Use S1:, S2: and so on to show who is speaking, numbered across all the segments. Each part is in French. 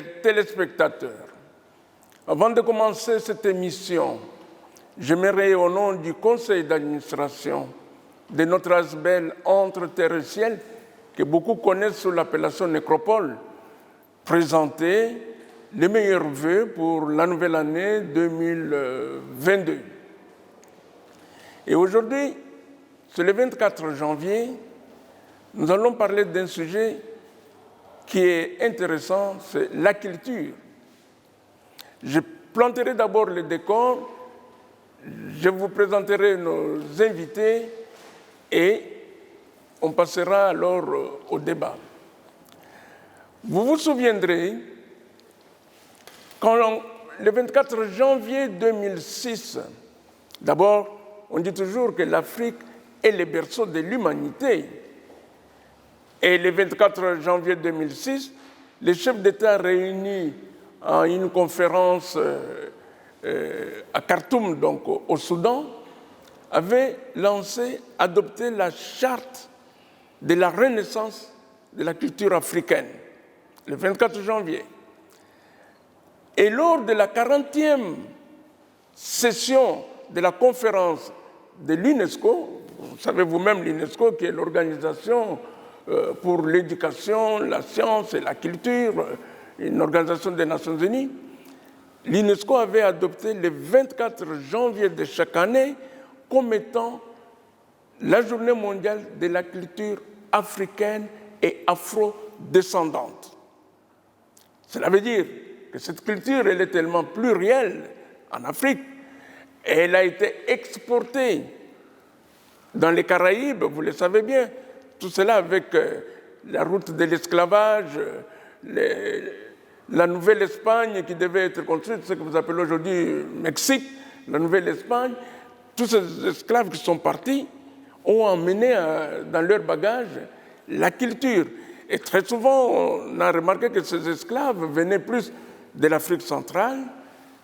S1: chers téléspectateurs, avant de commencer cette émission, j'aimerais au nom du conseil d'administration de notre ASBEL Entre Terre et Ciel, que beaucoup connaissent sous l'appellation Nécropole, présenter les meilleurs vœux pour la nouvelle année 2022. Et aujourd'hui, c'est le 24 janvier, nous allons parler d'un sujet qui est intéressant, c'est la culture. Je planterai d'abord le décor, je vous présenterai nos invités et on passera alors au débat. Vous vous souviendrez, quand le 24 janvier 2006, d'abord, on dit toujours que l'Afrique est le berceau de l'humanité. Et le 24 janvier 2006, les chefs d'État réunis en une conférence à Khartoum, donc au Soudan, avaient adopté la charte de la renaissance de la culture africaine, le 24 janvier. Et lors de la 40e session de la conférence de l'UNESCO, vous savez vous-même l'UNESCO qui est l'organisation pour l'éducation, la science et la culture, une organisation des Nations Unies, l'UNESCO avait adopté le 24 janvier de chaque année comme étant la journée mondiale de la culture africaine et afro-descendante. Cela veut dire que cette culture, elle est tellement plurielle en Afrique, et elle a été exportée dans les Caraïbes, vous le savez bien, tout cela avec la route de l'esclavage, la Nouvelle-Espagne qui devait être construite, ce que vous appelez aujourd'hui Mexique, la Nouvelle-Espagne. Tous ces esclaves qui sont partis ont emmené dans leur bagage la culture. Et très souvent, on a remarqué que ces esclaves venaient plus de l'Afrique centrale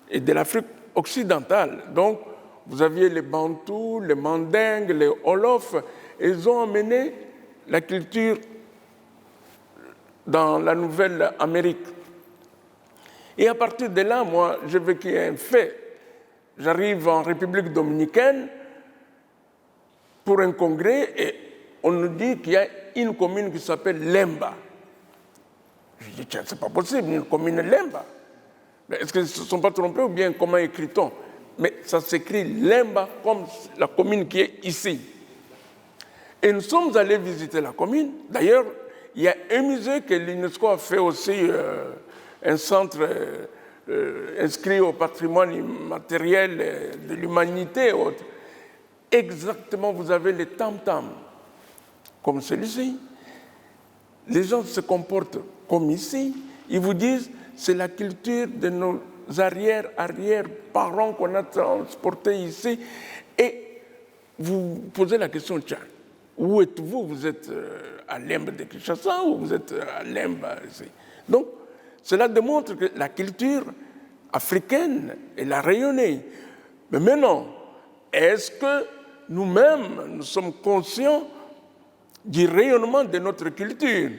S1: et de l'Afrique occidentale. Donc, vous aviez les Bantous, les Mandingues, les Wolofs, et ils ont emmené la culture dans la Nouvelle-Amérique. Et à partir de là, moi, j'ai vécu un fait. J'arrive en République dominicaine pour un congrès et on nous dit qu'il y a une commune qui s'appelle Lemba. Je dis, tiens, c'est pas possible, une commune Lemba. Est-ce qu'ils ne se sont pas trompés ou bien comment écrit-on? Mais ça s'écrit Lemba comme la commune qui est ici. Et nous sommes allés visiter la commune. D'ailleurs, il y a un musée que l'UNESCO a fait aussi, un centre inscrit au patrimoine immatériel de l'humanité. Exactement, vous avez les tam-tams, comme celui-ci. Les gens se comportent comme ici. Ils vous disent, c'est la culture de nos arrière-parents qu'on a transportés ici. Et vous posez la question, tiens, où êtes-vous? Vous êtes à Lemba de Kinshasa ou vous êtes à Lemba ici? Donc, cela démontre que la culture africaine, elle a rayonné. Mais maintenant, est-ce que nous-mêmes, nous sommes conscients du rayonnement de notre culture?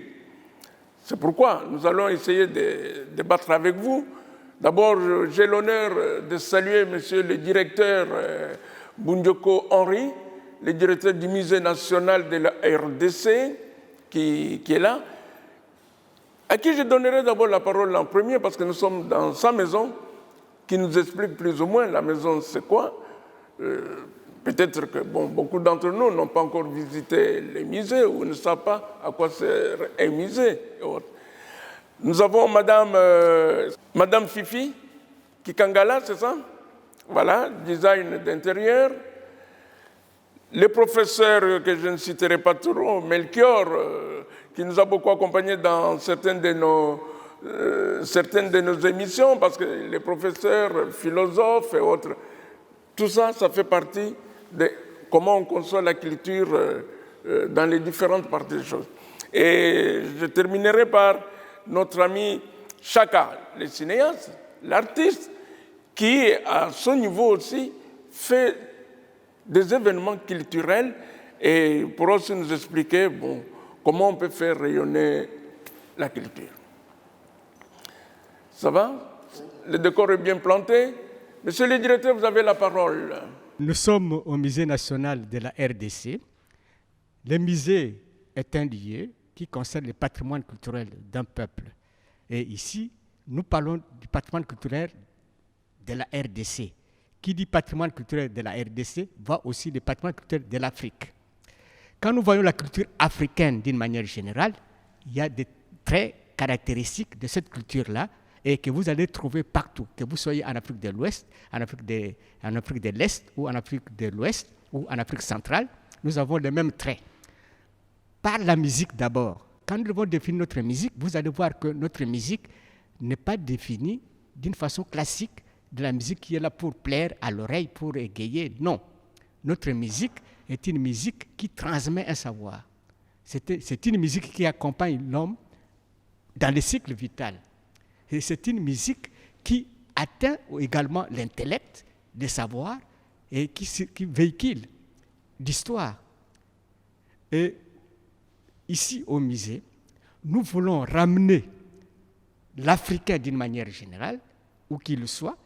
S1: C'est pourquoi nous allons essayer de débattre avec vous. D'abord, j'ai l'honneur de saluer monsieur le directeur Bundioko Henri, le directeur du Musée national de la RDC, qui est là, à qui je donnerai d'abord la parole en premier, parce que nous sommes dans sa maison, qui nous explique plus ou moins la maison c'est quoi. Peut-être que beaucoup d'entre nous n'ont pas encore visité les musées ou ne savent pas à quoi sert un musée. Nous avons Madame Fifi Kikangala, c'est ça? Voilà, design d'intérieur. Le professeur, que je ne citerai pas trop, Melchior, qui nous a beaucoup accompagnés dans certaines de nos émissions, parce que les professeurs, philosophes et autres, tout ça, ça fait partie de comment on conçoit la culture dans les différentes parties des choses. Et je terminerai par notre ami Chaka, le cinéaste, l'artiste, qui, à son niveau aussi, fait des événements culturels et pour aussi nous expliquer comment on peut faire rayonner la culture. Ça va? Le décor est bien planté. Monsieur le directeur, vous avez la parole.
S2: Nous sommes au Musée national de la RDC. Le musée est un lieu qui concerne le patrimoine culturel d'un peuple. Et ici, nous parlons du patrimoine culturel de la RDC. Qui dit patrimoine culturel de la RDC voit aussi le patrimoine culturel de l'Afrique. Quand nous voyons la culture africaine d'une manière générale, il y a des traits caractéristiques de cette culture-là et que vous allez trouver partout, que vous soyez en Afrique de l'Ouest, en Afrique de l'Est ou en Afrique de l'Ouest ou en Afrique centrale, nous avons les mêmes traits. Par la musique d'abord. Quand nous devons définir notre musique, vous allez voir que notre musique n'est pas définie d'une façon classique, de la musique qui est là pour plaire à l'oreille, pour égayer. Non. Notre musique est une musique qui transmet un savoir. C'est une musique qui accompagne l'homme dans le cycle vital. Et c'est une musique qui atteint également l'intellect, le savoir, et qui véhicule l'histoire. Et ici au musée, nous voulons ramener l'Africain d'une manière générale, où qu'il soit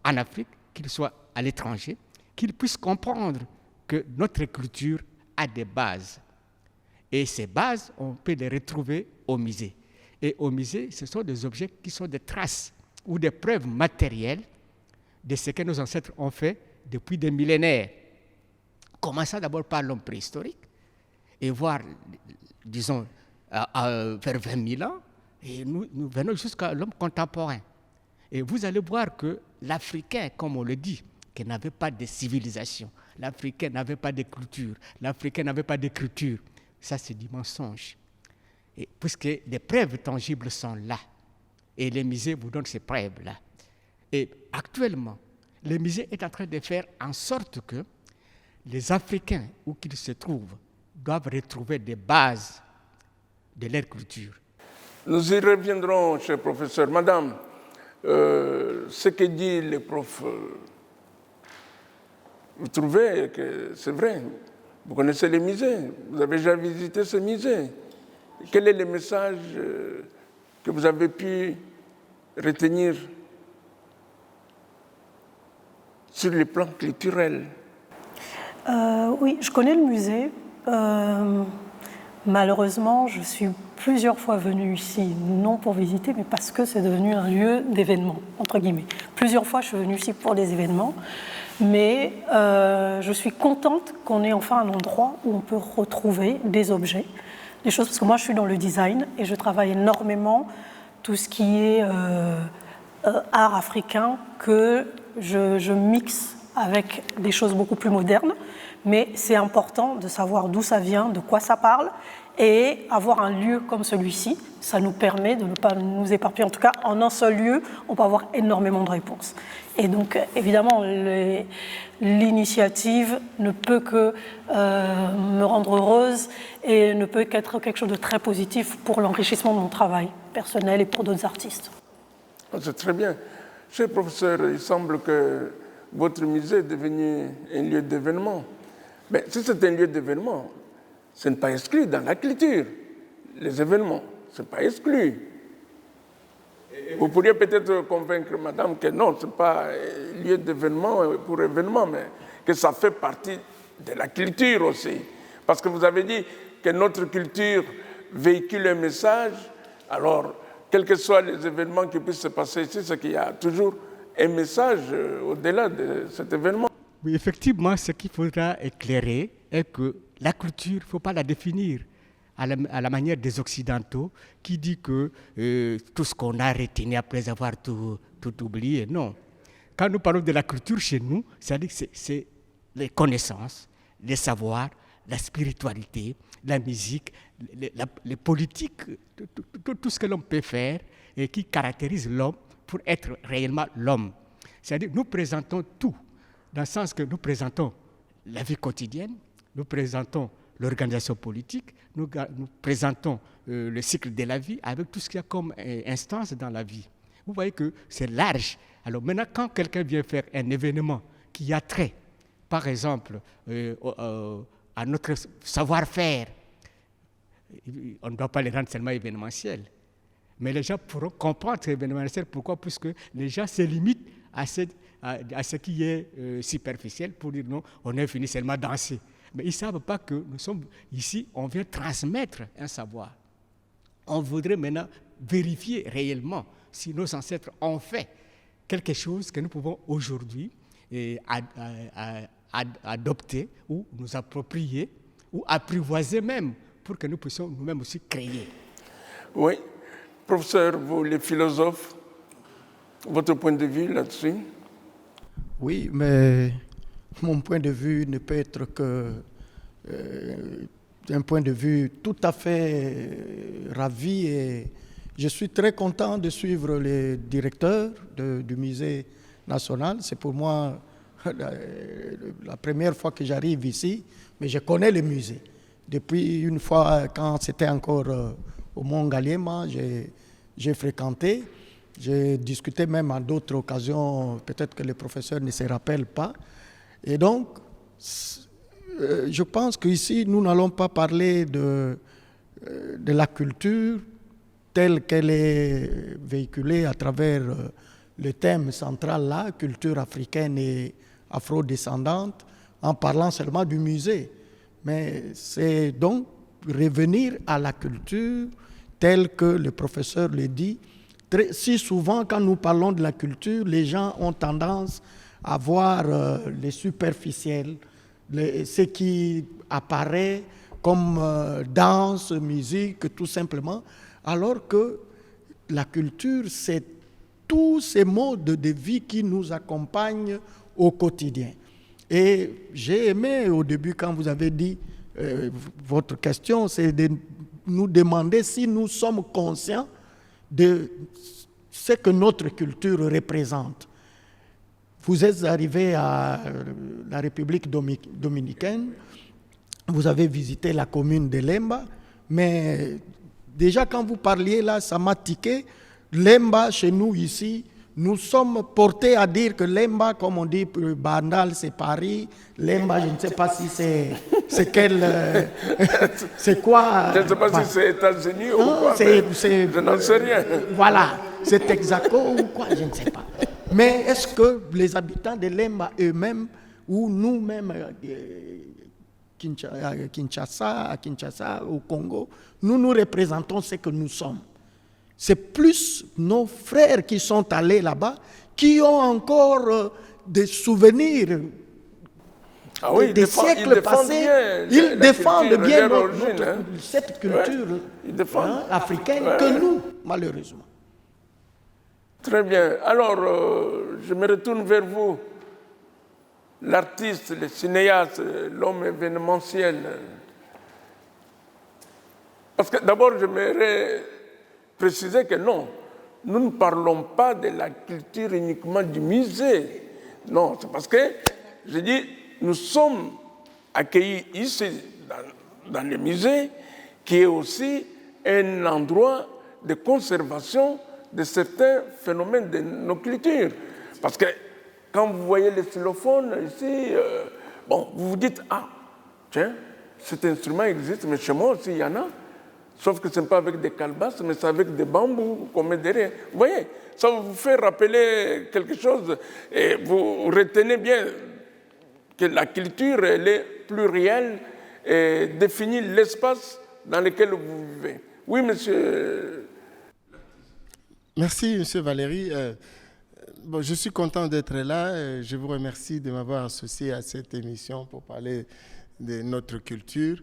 S2: en Afrique, qu'il soit à l'étranger, qu'il puisse comprendre que notre culture a des bases. Et ces bases, on peut les retrouver au musée. Et au musée, ce sont des objets qui sont des traces ou des preuves matérielles de ce que nos ancêtres ont fait depuis des millénaires. Commençons d'abord par l'homme préhistorique et voir, disons, vers 20 000 ans, et nous venons jusqu'à l'homme contemporain. Et vous allez voir que l'Africain, comme on le dit, qui n'avait pas de civilisation, l'Africain n'avait pas de culture, l'Africain n'avait pas d'écriture. Ça, c'est du mensonge. Et puisque des preuves tangibles sont là, et les musées vous donnent ces preuves-là. Et actuellement, le musée est en train de faire en sorte que les Africains, où qu'ils se trouvent, doivent retrouver des bases de leur culture.
S1: Nous y reviendrons, cher professeur. Madame, ce que dit le prof, vous trouvez que c'est vrai? Vous connaissez les musées, vous avez déjà visité ce musée. Quel est le message que vous avez pu retenir sur le plan culturel?
S3: Oui, je connais le musée. Malheureusement, je suis plusieurs fois venue ici, non pour visiter, mais parce que c'est devenu un lieu d'événement, entre guillemets. Plusieurs fois, je suis venue ici pour des événements, mais je suis contente qu'on ait enfin un endroit où on peut retrouver des objets, des choses, parce que moi, je suis dans le design et je travaille énormément tout ce qui est art africain que je mixe avec des choses beaucoup plus modernes, mais c'est important de savoir d'où ça vient, de quoi ça parle, et avoir un lieu comme celui-ci, ça nous permet de ne pas nous éparpiller. En tout cas, en un seul lieu, on peut avoir énormément de réponses. Et donc, évidemment, l'initiative ne peut que me rendre heureuse et ne peut qu'être quelque chose de très positif pour l'enrichissement de mon travail personnel et pour d'autres artistes.
S1: C'est très bien. Cher professeur, il semble que votre musée est devenu un lieu d'événement. Mais si c'est un lieu d'événement, ce n'est pas exclu dans la culture. Les événements, ce n'est pas exclu. Vous pourriez peut-être convaincre madame que non, ce n'est pas un lieu d'événement pour événement, mais que ça fait partie de la culture aussi. Parce que vous avez dit que notre culture véhicule un message, alors quels que soient les événements qui puissent se passer ici, c'est qu'il y a toujours un message au-delà de cet événement.
S2: Oui, effectivement, ce qu'il faudra éclairer est que la culture, il ne faut pas la définir à la manière des Occidentaux qui dit que tout ce qu'on a retenu après avoir tout oublié. Non. Quand nous parlons de la culture chez nous, c'est-à-dire que c'est les connaissances, les savoirs, la spiritualité, la musique, les politiques, tout ce que l'homme peut faire et qui caractérise l'homme pour être réellement l'homme. C'est-à-dire que nous présentons tout, dans le sens que nous présentons la vie quotidienne, nous présentons l'organisation politique, nous présentons le cycle de la vie avec tout ce qu'il y a comme instance dans la vie. Vous voyez que c'est large. Alors maintenant, quand quelqu'un vient faire un événement qui a trait, par exemple, à notre savoir-faire, on ne doit pas les rendre seulement événementiels. Mais les gens pourront comprendre cet événementiel. Pourquoi? Puisque les gens se limitent à ce qui est superficiel pour dire non, on est venu seulement danser. Mais ils ne savent pas que nous sommes ici, on vient transmettre un savoir. On voudrait maintenant vérifier réellement si nos ancêtres ont fait quelque chose que nous pouvons aujourd'hui adopter ou nous approprier ou apprivoiser même pour que nous puissions nous-mêmes aussi créer.
S1: Oui. Professeur, vous, les philosophes, votre point de vue là-dessus?
S4: Oui, mais mon point de vue ne peut être que un point de vue tout à fait ravi et je suis très content de suivre les directeurs du musée national. C'est pour moi la première fois que j'arrive ici, mais je connais le musée. Depuis une fois, quand c'était encore au Mont Ngaliema, j'ai fréquenté. J'ai discuté même à d'autres occasions, peut-être que les professeurs ne se rappellent pas. Et donc, je pense qu'ici, nous n'allons pas parler de la culture telle qu'elle est véhiculée à travers le thème central là, culture africaine et afro-descendante, en parlant seulement du musée. Mais c'est donc revenir à la culture telle que le professeur le dit. Si souvent, quand nous parlons de la culture, les gens ont tendance à voir les superficiels, ce qui apparaît comme danse, musique, tout simplement, alors que la culture, c'est tous ces modes de vie qui nous accompagnent au quotidien. Et j'ai aimé au début quand vous avez dit, votre question, c'est de nous demander si nous sommes conscients de ce que notre culture représente. Vous êtes arrivé à la République dominicaine, vous avez visité la commune de Lemba, mais déjà quand vous parliez là, ça m'a tiqué. Lemba, chez nous ici, nous sommes portés à dire que Lemba, comme on dit, Bandal, c'est Paris. Lemba, je ne sais pas si c'est quel... c'est quoi?
S1: Je ne sais pas si c'est États-Unis ou quoi. Je n'en sais rien.
S4: Voilà, c'est Texaco ou quoi, je ne sais pas. Mais est-ce que les habitants de Lemba eux-mêmes, ou nous-mêmes, à Kinshasa, au Congo, nous représentons ce que nous sommes? C'est plus nos frères qui sont allés là-bas, qui ont encore des souvenirs des siècles passés. Ils défendent bien cette culture africaine que nous, malheureusement.
S1: Très bien. Alors, je me retourne vers vous, l'artiste, le cinéaste, l'homme événementiel. Parce que d'abord, j'aimerais préciser que non, nous ne parlons pas de la culture uniquement du musée. Non, c'est parce que, je dis, nous sommes accueillis ici, dans le musée, qui est aussi un endroit de conservation de certains phénomènes de nos cultures. Parce que quand vous voyez les xylophones ici, vous vous dites, ah, tiens, cet instrument existe, mais chez moi aussi il y en a. Sauf que ce n'est pas avec des calebasses, mais c'est avec des bambous qu'on met derrière. Vous voyez, ça vous fait rappeler quelque chose. Et vous retenez bien que la culture, elle est plurielle et définit l'espace dans lequel vous vivez. Oui, monsieur.
S5: Merci, monsieur Valéry. Je suis content d'être là. Je vous remercie de m'avoir associé à cette émission pour parler de notre culture.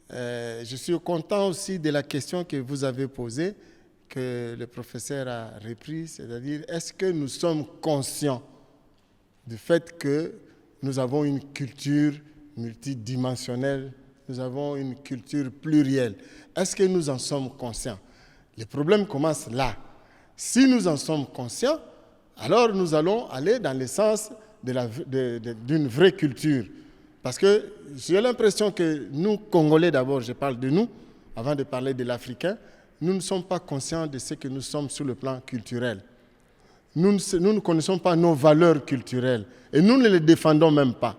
S5: Je suis content aussi de la question que vous avez posée, que le professeur a repris, c'est-à-dire est-ce que nous sommes conscients du fait que nous avons une culture multidimensionnelle, nous avons une culture plurielle. Est-ce que nous en sommes conscients? Le problème commence là. Si nous en sommes conscients, alors nous allons aller dans le sens d'une vraie culture. Parce que j'ai l'impression que nous, Congolais d'abord, je parle de nous, avant de parler de l'Africain, nous ne sommes pas conscients de ce que nous sommes sur le plan culturel. Nous ne connaissons pas nos valeurs culturelles et nous ne les défendons même pas.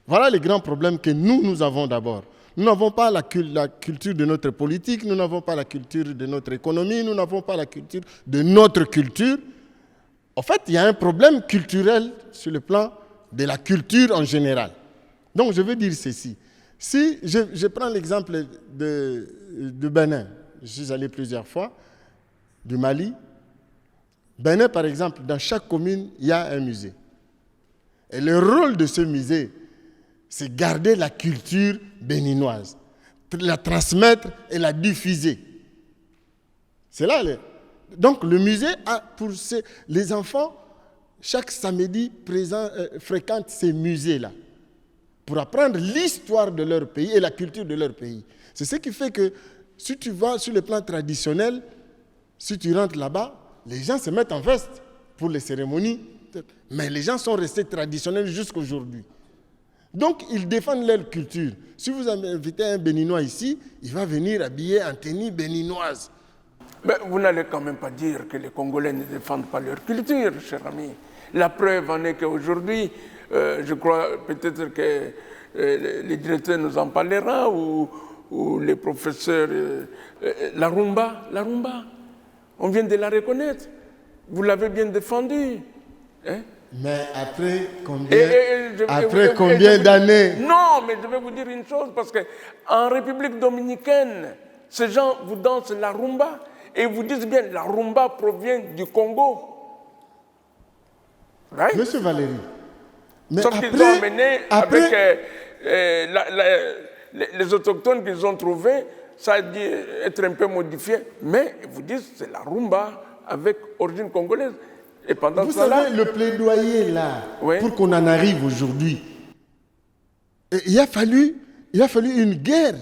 S5: Voilà le grand problème que nous avons d'abord. Nous n'avons pas la culture de notre politique, nous n'avons pas la culture de notre économie, nous n'avons pas la culture de notre culture. En fait, il y a un problème culturel sur le plan de la culture en général. Donc, je veux dire ceci. Si je prends l'exemple de Bénin, je suis allé plusieurs fois, du Mali. Bénin, par exemple, dans chaque commune, il y a un musée. Et le rôle de ce musée, c'est garder la culture béninoise, la transmettre et la diffuser. C'est là. Donc le musée a pour les enfants, chaque samedi fréquentent ces musées-là pour apprendre l'histoire de leur pays et la culture de leur pays. C'est ce qui fait que si tu vas sur le plan traditionnel, si tu rentres là-bas, les gens se mettent en veste pour les cérémonies, mais les gens sont restés traditionnels jusqu'aujourd'hui. Donc, ils défendent leur culture. Si vous invitez un Béninois ici, il va venir habillé en tenue béninoise.
S1: Mais vous n'allez quand même pas dire que les Congolais ne défendent pas leur culture, cher ami. La preuve en est qu'aujourd'hui, je crois peut-être que les directeurs nous en parlera, ou les professeurs, la rumba, on vient de la reconnaître. Vous l'avez bien défendue. Hein?
S5: Mais après combien d'années?
S1: Non, mais je vais vous dire une chose, parce qu'en République dominicaine, ces gens vous dansent la rumba, et vous disent bien, la rumba provient du Congo. Right?
S5: Monsieur Valéry, mais
S1: sauf qu'ils ont amené avec les autochtones qu'ils ont trouvés, ça a dû être un peu modifié, mais ils vous disent c'est la rumba avec origine congolaise. Et pendant
S5: vous savez, le plaidoyer là, oui, pour qu'on en arrive aujourd'hui, il a fallu une guerre,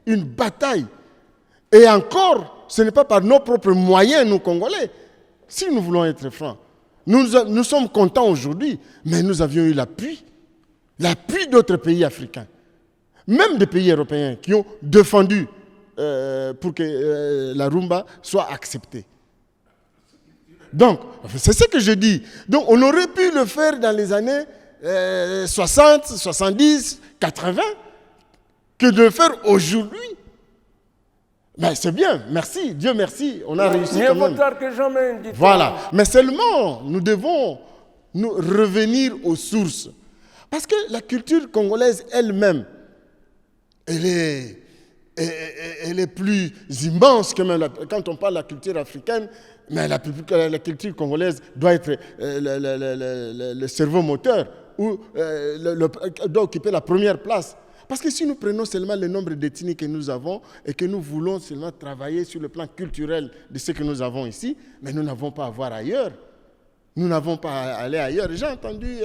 S5: une bataille. Et encore, ce n'est pas par nos propres moyens, nous Congolais. Si nous voulons être francs, nous sommes contents aujourd'hui, mais nous avions eu l'appui d'autres pays africains, même des pays européens qui ont défendu pour que la rumba soit acceptée. Donc, c'est ce que je dis. Donc, on aurait pu le faire dans les années 60, 70, 80, que de le faire aujourd'hui. Ben, c'est bien, merci, Dieu merci, on a réussi quand même.
S1: Mieux tard que jamais.
S5: Voilà, mais seulement, nous devons nous revenir aux sources. Parce que la culture congolaise elle-même, elle est plus immense que même quand on parle de la culture africaine. Mais la culture congolaise doit être le cerveau moteur, ou doit occuper la première place. Parce que si nous prenons seulement le nombre d'ethnies que nous avons et que nous voulons seulement travailler sur le plan culturel de ce que nous avons ici, mais nous n'avons pas à voir ailleurs. Nous n'avons pas à aller ailleurs. J'ai entendu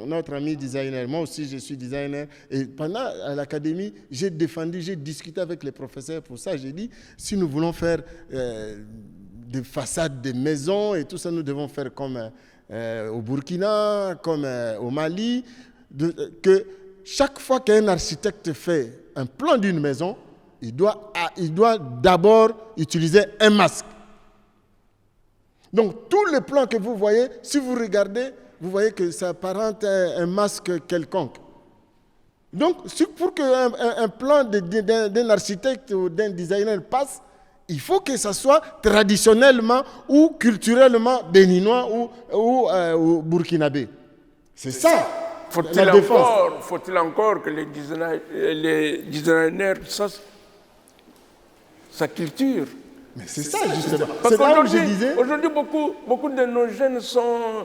S5: notre ami designer, moi aussi je suis designer, et pendant à l'académie, j'ai discuté avec les professeurs pour ça. J'ai dit, si nous voulons faire des façades de maisons et tout ça, nous devons faire comme au Burkina, comme au Mali, que chaque fois qu'un architecte fait un plan d'une maison, il doit d'abord utiliser un masque. Donc tous les plans que vous voyez, si vous regardez, vous voyez que ça apparente à un masque quelconque. Donc, pour qu'un plan d'un architecte ou d'un designer passe, il faut que ça soit traditionnellement ou culturellement béninois ou burkinabé. C'est ça.
S1: Faut-il encore que les designers sachent sa culture?
S5: Mais c'est ça, justement.
S1: Parce qu'aujourd'hui, beaucoup de nos jeunes sont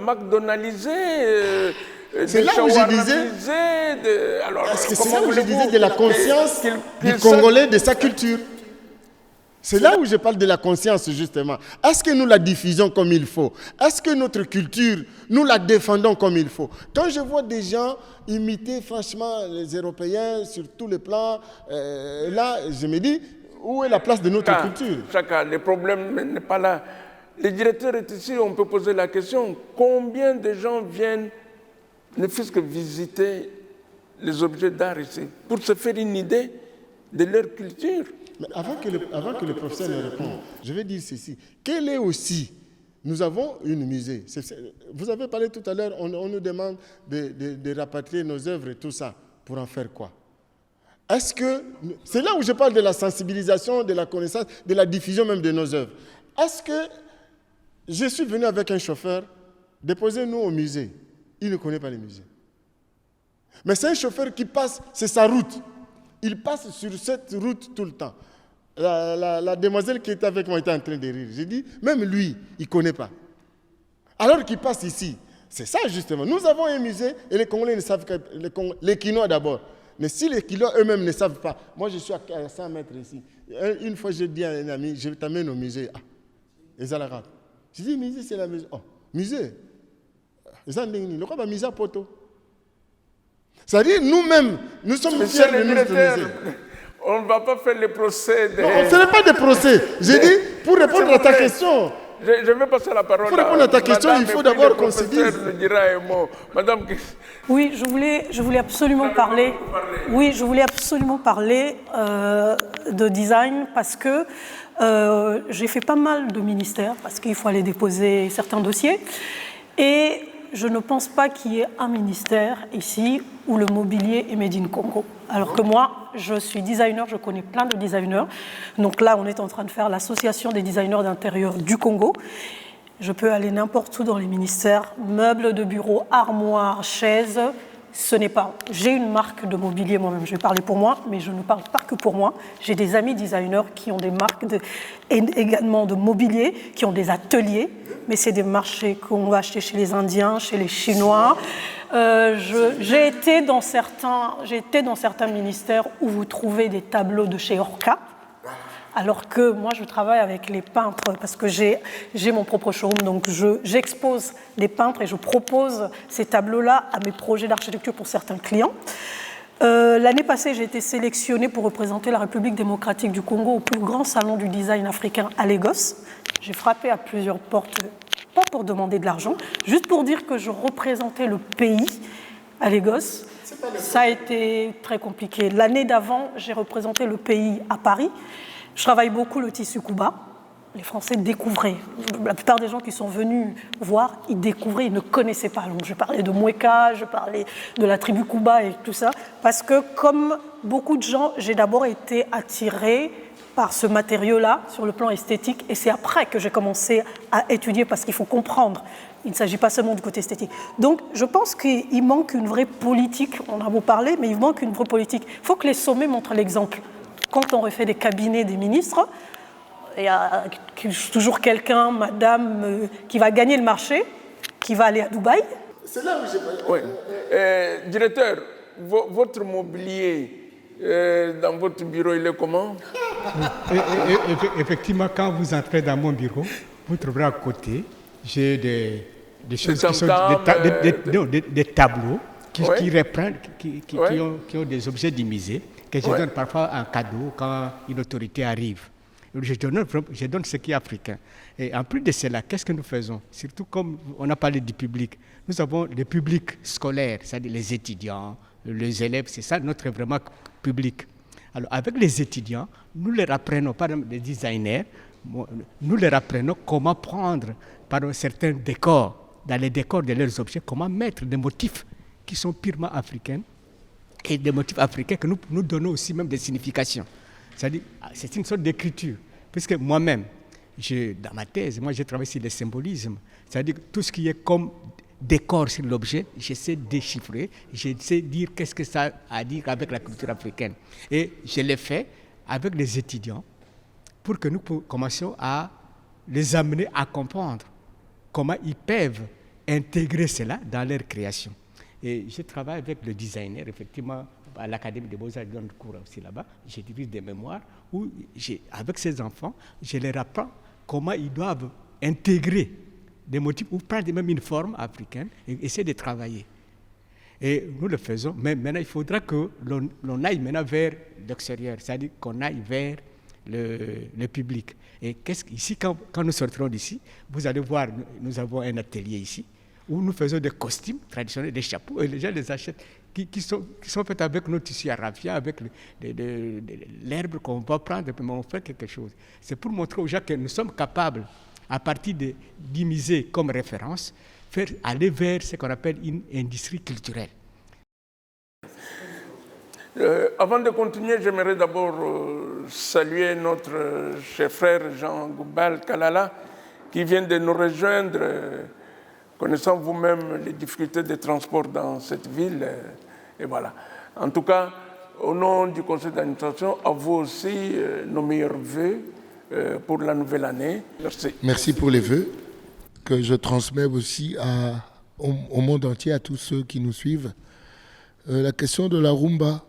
S1: McDonaldisés,
S5: c'est là où je disais, c'est là où je disais de la conscience du Congolais, de sa culture. C'est là où je parle de la conscience, justement. Est-ce que nous la diffusons comme il faut? Est-ce que notre culture, nous la défendons comme il faut? Quand je vois des gens imiter franchement les Européens sur tous les plans, là, je me dis, où est la place de notre culture?
S1: Chacun, le problème n'est pas là. Le directeur est ici, on peut poser la question, combien de gens viennent, ne fût-ce que visiter les objets d'art ici, pour se faire une idée de leur culture?
S5: Mais avant que le professeur ne réponde, je vais dire ceci. Quel est aussi, nous avons une musée. Vous avez parlé tout à l'heure, on nous demande de rapatrier nos œuvres et tout ça. Pour en faire quoi? c'est là où je parle de la sensibilisation, de la connaissance, de la diffusion même de nos œuvres. Est-ce que je suis venu avec un chauffeur, déposez-nous au musée. Il ne connaît pas les musées. Mais c'est un chauffeur qui passe, c'est sa route. Il passe sur cette route tout le temps. La demoiselle qui était avec moi était en train de rire. J'ai dit, même lui, il ne connaît pas. Alors qu'il passe ici. C'est ça justement. Nous avons un musée et les Congolais ne savent que... Les Quinois d'abord. Mais si les Quinois eux-mêmes ne savent pas, moi je suis à 100 mètres ici. Une fois j'ai dit à un ami, je t'amène au musée. Ah, les Arabes. J'ai dit, musée c'est la maison. Oh, musée. Le roi va miser à Poto. C'est-à-dire nous-mêmes, nous sommes fiers de notre musée.
S1: On ne va pas faire les procès.
S5: Non, on ne ferait pas de procès. J'ai dit, pour répondre à ta question...
S1: Je vais passer la parole.
S5: Pour répondre à ta question, il faut d'abord qu'on se dise.
S1: Madame...
S3: Oui, je voulais absolument parler. Oui, je voulais absolument parler de design parce que j'ai fait pas mal de ministères parce qu'il faut aller déposer certains dossiers et je ne pense pas qu'il y ait un ministère ici où le mobilier est made in Congo. Alors que moi, je suis designer, je connais plein de designers. Donc là, on est en train de faire l'association des designers d'intérieur du Congo. Je peux aller n'importe où dans les ministères, meubles de bureau, armoires, chaises. Ce n'est pas... J'ai une marque de mobilier moi-même, je vais parler pour moi, mais je ne parle pas que pour moi. J'ai des amis designers qui ont des marques également de mobilier, qui ont des ateliers, mais c'est des marchés qu'on va acheter chez les Indiens, chez les Chinois. J'ai été dans certains ministères où vous trouvez des tableaux de chez Orca, alors que moi je travaille avec les peintres parce que j'ai mon propre showroom, donc j'expose les peintres et je propose ces tableaux-là à mes projets d'architecture pour certains clients. L'année passée, j'ai été sélectionnée pour représenter la République démocratique du Congo au plus grand salon du design africain à Lagos. J'ai frappé à plusieurs portes, pas pour demander de l'argent, juste pour dire que je représentais le pays à Lagos. Ça a été très compliqué. L'année d'avant, j'ai représenté le pays à Paris. Je travaille beaucoup le tissu Kuba. Les Français découvraient. La plupart des gens qui sont venus voir, ils découvraient, ils ne connaissaient pas. Donc je parlais de Moueka, je parlais de la tribu Kuba et tout ça. Parce que comme beaucoup de gens, j'ai d'abord été attirée par ce matériau-là sur le plan esthétique. Et c'est après que j'ai commencé à étudier parce qu'il faut comprendre. Il ne s'agit pas seulement du côté esthétique. Donc je pense qu'il manque une vraie politique. On a beau parler, mais il manque une vraie politique. Il faut que les sommets montrent l'exemple. Quand on refait des cabinets des ministres, il y a toujours quelqu'un, madame, qui va gagner le marché, qui va aller à Dubaï.
S5: C'est là où j'ai pas...
S1: Oui. Directeur, votre mobilier dans votre bureau, il est comment?
S2: Effectivement, quand vous entrez dans mon bureau, vous trouverez à côté, j'ai des choses qui sont des tableaux qui reprennent, qui ont des objets du musée, que je donne parfois en cadeau quand une autorité arrive. Je donne ce qui est africain. Et en plus de cela, qu'est-ce que nous faisons? Surtout comme on a parlé du public, nous avons le public scolaire, c'est-à-dire les étudiants, les élèves, c'est ça notre vraiment public. Alors avec les étudiants, nous leur apprenons, par exemple les designers, nous leur apprenons comment prendre par certains décors, dans les décors de leurs objets, comment mettre des motifs qui sont purement africains et des motifs africains que nous donnons aussi même des significations. C'est-à-dire, c'est une sorte d'écriture, puisque moi-même, dans ma thèse, moi j'ai travaillé sur le symbolisme, c'est-à-dire tout ce qui est comme décor sur l'objet, j'essaie de déchiffrer, j'essaie de dire qu'est-ce que ça a à dire avec la culture africaine. Et je l'ai fait avec les étudiants pour que nous commencions à les amener à comprendre comment ils peuvent intégrer cela dans leur création. Et je travaille avec le designer, effectivement, à l'Académie des Beaux-Arts, je donne cours aussi là-bas. Je dirige des mémoires où, avec ces enfants, je leur apprends comment ils doivent intégrer des motifs ou prendre même une forme africaine et essayer de travailler. Et nous le faisons, mais maintenant il faudra que l'on aille maintenant vers l'extérieur, c'est-à-dire qu'on aille vers le public. Et ici, quand nous sortirons d'ici, vous allez voir, nous avons un atelier ici, où nous faisons des costumes traditionnels, des chapeaux, et les gens les achètent, qui sont faits avec nos tissus à raffia, avec l'herbe qu'on va prendre, mais on fait quelque chose. C'est pour montrer aux gens que nous sommes capables, à partir du musée comme référence, aller vers ce qu'on appelle une industrie culturelle.
S1: Avant de continuer, j'aimerais d'abord saluer notre cher frère Jean Goubal Kalala, qui vient de nous rejoindre, connaissant vous-même les difficultés de transport dans cette ville. Et voilà. En tout cas, au nom du conseil d'administration, à vous aussi nos meilleurs vœux pour la nouvelle année. Merci.
S6: Merci pour les vœux que je transmets aussi au monde entier, à tous ceux qui nous suivent. La question de la rumba,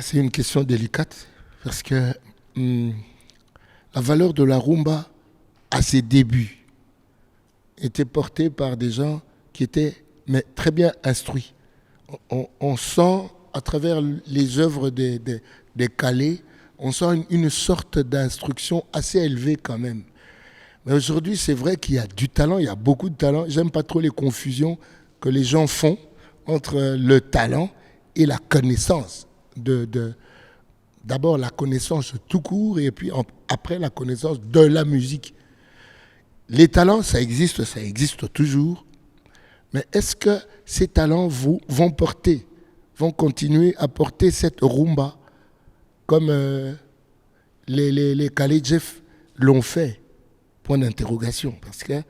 S6: c'est une question délicate parce que la valeur de la rumba à ses débuts était portée par des gens qui étaient très bien instruits. On sent à travers les œuvres des Calais, on sent une sorte d'instruction assez élevée quand même. Mais aujourd'hui, c'est vrai qu'il y a du talent, il y a beaucoup de talent. J'aime pas trop les confusions que les gens font entre le talent et la connaissance. D'abord la connaissance tout court et puis après la connaissance de la musique. Les talents, ça existe toujours. Mais est-ce que ces talents vont continuer à porter cette rumba comme les Calais Jeff l'ont fait? Point d'interrogation. Parce que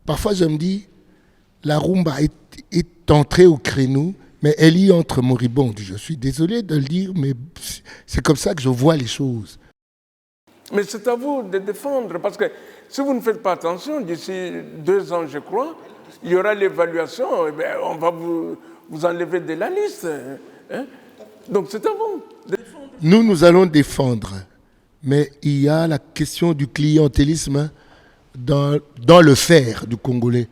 S6: parfois je me dis, la rumba est entrée au créneau, mais elle y entre moribonde. Je suis désolé de le dire, mais c'est comme ça que je vois les choses.
S1: Mais c'est à vous de défendre, parce que si vous ne faites pas attention, d'ici 2 ans, je crois, il y aura l'évaluation, et bien, on va vous enlever de la liste. Hein? Donc c'est à vous de défendre.
S6: Nous allons défendre, mais il y a la question du clientélisme dans le faire du Congolais.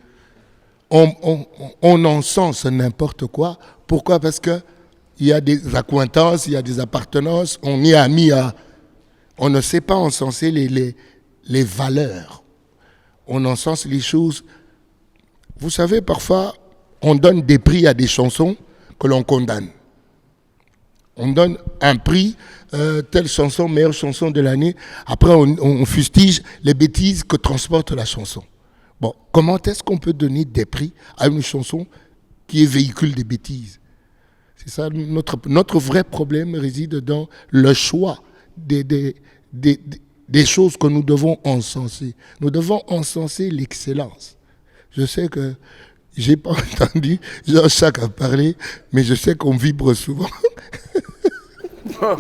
S6: On encense n'importe quoi. Pourquoi? Parce qu'il y a des accointances, il y a des appartenances, on est amis à... On ne sait pas encenser les valeurs. On encense les choses. Vous savez, parfois, on donne des prix à des chansons que l'on condamne. On donne un prix, telle chanson, meilleure chanson de l'année. Après, on fustige les bêtises que transporte la chanson. Bon, comment est-ce qu'on peut donner des prix à une chanson qui véhicule des bêtises? C'est ça, notre vrai problème réside dans le choix des choses que nous devons encenser. Nous devons encenser l'excellence. Je sais que j'ai pas entendu Jean-Jacques parler, mais je sais qu'on vibre souvent.
S1: Bon,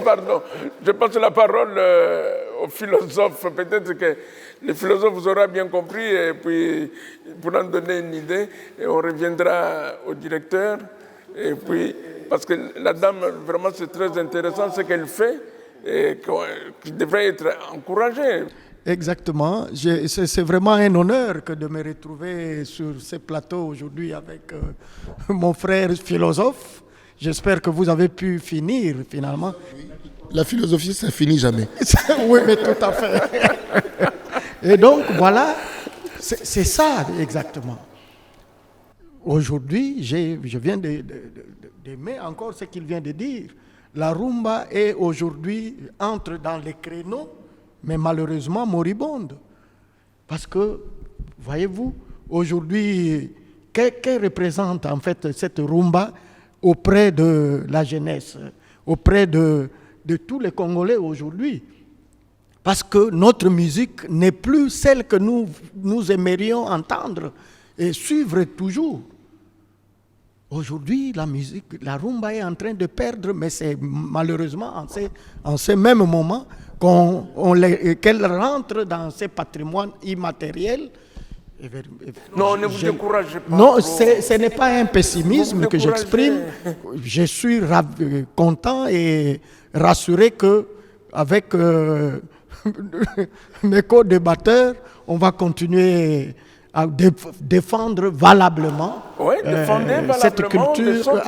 S1: pardon, je passe la parole aux philosophes. Peut-être que les philosophes vous auront bien compris, et puis pour en donner une idée, et on reviendra au directeur. Et puis, parce que la dame, vraiment, c'est très intéressant ce qu'elle fait, et qui devrait être encouragée.
S4: Exactement. C'est vraiment un honneur que de me retrouver sur ce plateau aujourd'hui avec mon frère philosophe. J'espère que vous avez pu finir finalement.
S6: La philosophie, ça finit jamais.
S4: Oui, mais tout à fait. Et donc, voilà, c'est ça exactement. Aujourd'hui, je viens d'aimer encore ce qu'il vient de dire. La rumba est aujourd'hui, entre dans les créneaux, mais malheureusement moribonde. Parce que, voyez-vous, aujourd'hui, qu'elle représente en fait cette rumba auprès de la jeunesse, auprès de tous les Congolais aujourd'hui? Parce que notre musique n'est plus celle que nous aimerions entendre et suivre toujours. Aujourd'hui, la musique, la rumba est en train de perdre, mais c'est malheureusement en ce même moment qu'elle rentre dans ces patrimoines immatériels.
S1: Non, ne vous découragez pas.
S4: Non, ce n'est pas un pessimisme que j'exprime. Je suis content et rassuré qu'avec mes co-débatteurs, on va continuer à défendre valablement, cette culture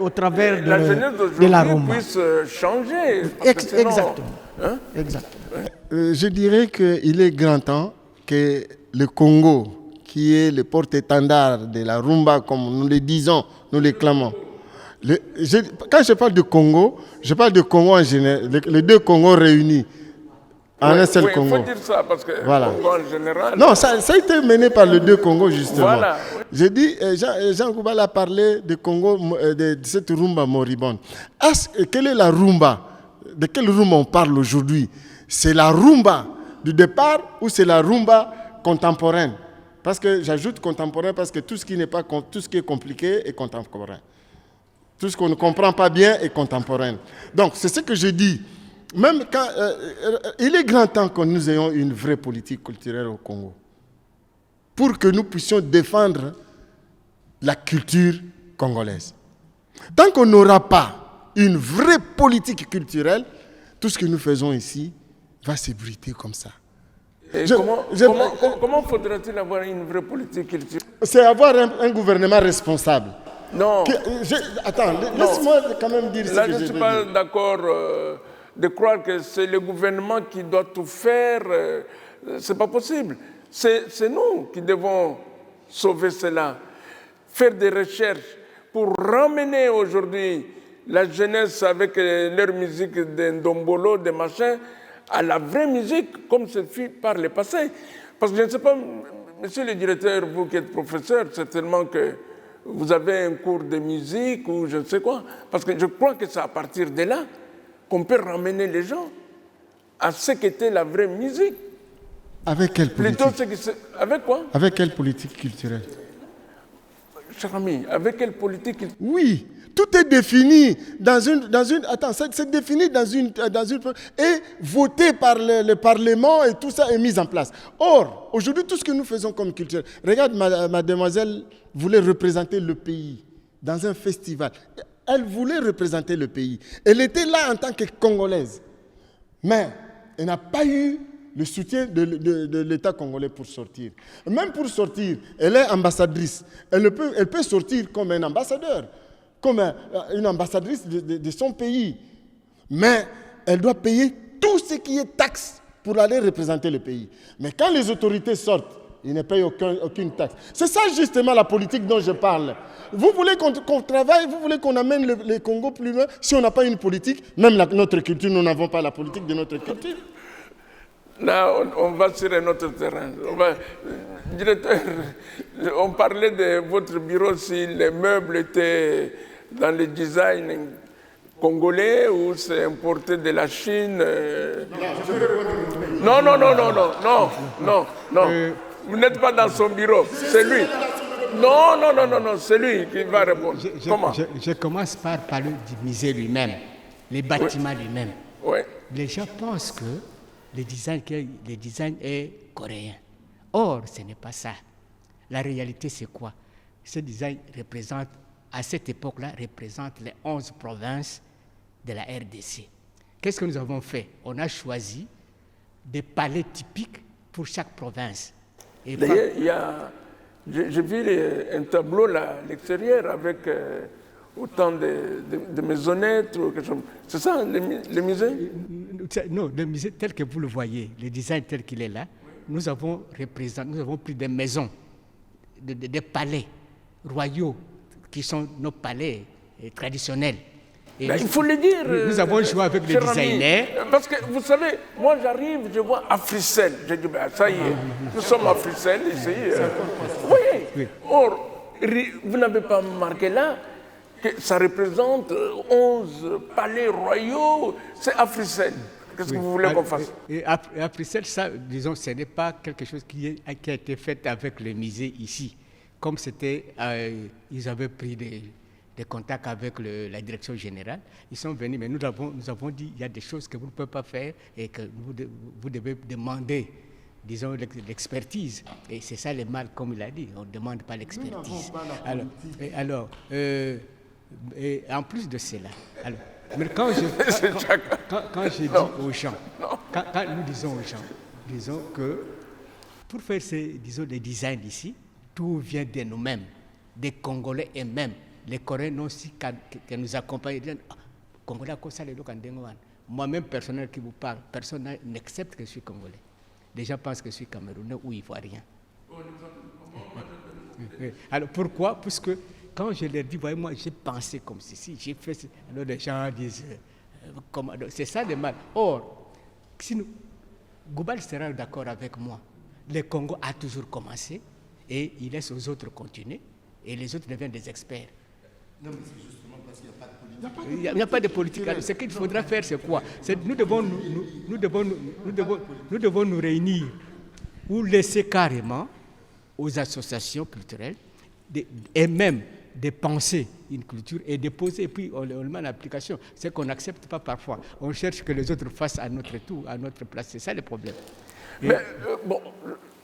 S4: au travers de la rumba.
S1: Puisse changer.
S4: Exactement.
S1: Hein?
S4: Exactement.
S5: Je dirais qu'il est grand temps que le Congo, qui est le porte-étendard de la rumba, comme nous le disons, nous le clamons. Quand je parle de Congo, je parle de Congo en général, les deux Congos réunis. En un seul
S1: oui,
S5: Congo.
S1: Il faut dire ça parce que
S5: Voilà.
S1: Congo en général.
S5: Non, ça a été mené par les deux Congos, justement.
S1: Voilà.
S5: J'ai dit, Jean Koubala a parlé de Congo, de cette rumba moribonde. Quelle est la rumba? De quelle rumba on parle aujourd'hui? C'est la rumba du départ ou c'est la rumba contemporaine? Parce que j'ajoute contemporain parce que tout ce qui est compliqué est contemporain. Tout ce qu'on ne comprend pas bien est contemporain. Donc, c'est ce que je dis. Même quand il est grand temps que nous ayons une vraie politique culturelle au Congo pour que nous puissions défendre la culture congolaise. Tant qu'on n'aura pas une vraie politique culturelle, tout ce que nous faisons ici va s'ébruiter comme ça.
S1: Et comment faudrait-il avoir une vraie politique culturelle?
S5: C'est avoir un gouvernement responsable.
S1: Non.
S5: Attends, laisse-moi quand même dire
S1: Là,
S5: ce que
S1: je ne suis pas d'accord de croire que c'est le gouvernement qui doit tout faire. Ce n'est pas possible. C'est nous qui devons sauver cela. Faire des recherches pour ramener aujourd'hui la jeunesse avec leur musique de ndombolo, de machin, à la vraie musique, comme ce fut par le passé. Parce que je ne sais pas, monsieur le directeur, vous qui êtes professeur, certainement que vous avez un cours de musique ou je ne sais quoi. Parce que je crois que c'est à partir de là qu'on peut ramener les gens à ce qu'était la vraie musique.
S5: Avec quelle politique?
S1: Avec quoi?
S5: Avec quelle politique culturelle?
S1: Cher ami, avec quelle politique culturelle?
S5: Oui, tout est défini dans une attends, c'est défini dans une et voté par le Parlement et tout ça est mis en place. Or, aujourd'hui, tout ce que nous faisons comme culture, regarde, mademoiselle voulait représenter le pays dans un festival. Elle voulait représenter le pays. Elle était là en tant que Congolaise. Mais elle n'a pas eu le soutien de l'État congolais pour sortir. Même pour sortir, elle est ambassadrice. Elle peut sortir comme un ambassadeur, comme une ambassadrice de son pays. Mais elle doit payer tout ce qui est taxe pour aller représenter le pays. Mais quand les autorités sortent, ils ne payent aucune taxe. C'est ça justement la politique dont je parle. Vous voulez qu'on travaille, vous voulez qu'on amène le Congo plus loin. Si on n'a pas une politique, même notre culture, nous n'avons pas la politique de notre culture.
S1: Là, on va sur un autre terrain. Directeur, on parlait de votre bureau si les meubles étaient dans le design congolais ou c'est importé de la Chine. Non. Vous n'êtes pas dans son bureau, c'est lui. Non, c'est lui qui va répondre. Comment?
S2: Je commence par parler du musée lui-même, les bâtiments lui-même.
S1: Oui.
S2: Les gens pensent que le design est coréen. Or, ce n'est pas ça. La réalité, c'est quoi? Ce design représente, à cette époque-là, représente les 11 provinces de la RDC. Qu'est-ce que nous avons fait? On a choisi des palais typiques pour chaque province.
S1: D'ailleurs, j'ai vu un tableau là, à l'extérieur avec autant de maisonnettes ou quelque chose. C'est ça, le musée?
S2: Non, le musée tel que vous le voyez, le design tel qu'il est là, nous avons pris des maisons, des palais royaux qui sont nos palais traditionnels.
S1: Il faut le dire.
S2: Nous avons joué avec les designers.
S1: Parce que vous savez, moi j'arrive, je vois Africell. Je dis, ben, ça y est, nous sommes à Africell ici. Oui. Or, vous n'avez pas marqué là que ça représente 11 palais royaux. C'est Africell. Qu'est-ce que vous voulez qu'on fasse?
S2: Et Africell, ça, disons, ce n'est pas quelque chose qui a été fait avec le musée ici. Comme c'était, ils avaient pris des contacts avec la direction générale. Ils sont venus, mais nous avons dit il y a des choses que vous ne pouvez pas faire et que vous devez demander, disons, l'expertise. Et c'est ça le mal, comme il a dit, on ne demande pas l'expertise. Alors, et en plus de cela, mais quand je dis aux gens, quand nous disons aux gens, disons que pour faire des designs ici, tout vient de nous-mêmes, des Congolais eux-mêmes. Les Coréens n'ont aussi qu'à nous accompagner. Congolais, moi-même, personnel qui vous parle, personne n'accepte que je suis Congolais. Les gens pensent que je suis Camerounais ou Ivoirien. Alors pourquoi? Parce que quand je leur dis, voyez, moi j'ai pensé comme ceci, j'ai fait ceci. Alors les gens disent, c'est ça le mal. Or, si Goubal sera d'accord avec moi. Le Congo a toujours commencé et il laisse aux autres continuer et les autres deviennent des experts.
S6: Non, mais c'est justement parce qu'il n'y a pas de politique.
S2: Il n'y a pas de politique. Ce qu'il faudra faire, c'est quoi? Nous devons nous réunir ou laisser carrément aux associations culturelles et même de penser une culture et de poser, et puis on le met en application. C'est qu'on n'accepte pas parfois. On cherche que les autres fassent à notre tour, à notre place. C'est ça le problème.
S1: Mais bon,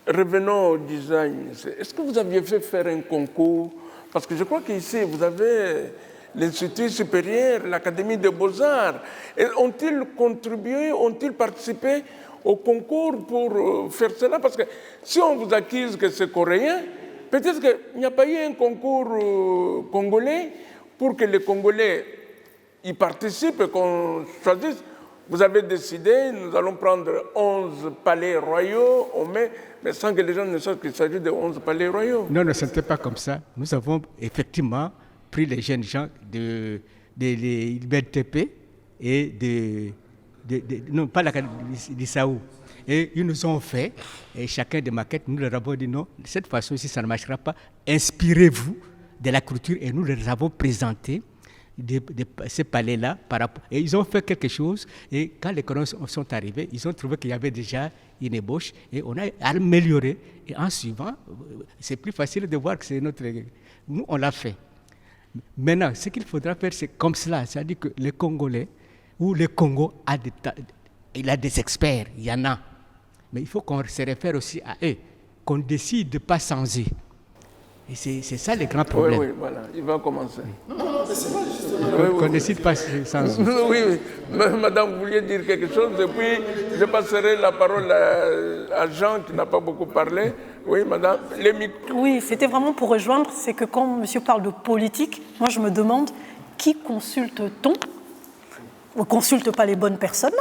S1: revenons au design. Est-ce que vous aviez fait faire un concours? Parce que je crois qu'ici, vous avez l'Institut supérieur, l'Académie des Beaux-Arts. Et ont-ils contribué, ont-ils participé au concours pour faire cela? Parce que si on vous accuse que c'est coréen, peut-être qu'il n'y a pas eu un concours congolais pour que les Congolais y participent et qu'on choisisse. Vous avez décidé, nous allons prendre 11 palais royaux, mais sans que les gens ne sachent qu'il s'agit de 11 palais royaux.
S2: Non, ce n'était pas comme ça. Nous avons effectivement pris les jeunes gens de l'IBTP et non, pas l'ISAO. Et ils nous ont fait, et chacun des maquettes, nous leur avons dit non, de cette façon-ci, ça ne marchera pas. Inspirez-vous de la culture et nous leur avons présenté ces palais-là. Et ils ont fait quelque chose. Et quand les colons sont arrivés, ils ont trouvé qu'il y avait déjà une ébauche et on a amélioré. Et en suivant, c'est plus facile de voir que c'est notre. Nous, on l'a fait. Maintenant, ce qu'il faudra faire, c'est comme cela. C'est-à-dire que les Congolais, ou le Congo, il a des experts, il y en a. Mais il faut qu'on se réfère aussi à eux, qu'on décide de ne pas sans eux. Et c'est ça le grand problème.
S1: Oui, voilà, il va commencer.
S5: Non, mais c'est pas justement.
S2: Qu'on décide pas sans eux.
S1: Oui, madame, vous vouliez dire quelque chose, et puis je passerai la parole à Jean qui n'a pas beaucoup parlé. Oui, madame, les micros.
S3: Oui, c'était vraiment pour rejoindre, c'est que quand monsieur parle de politique, moi je me demande qui consulte-t-on? On ne consulte pas les bonnes personnes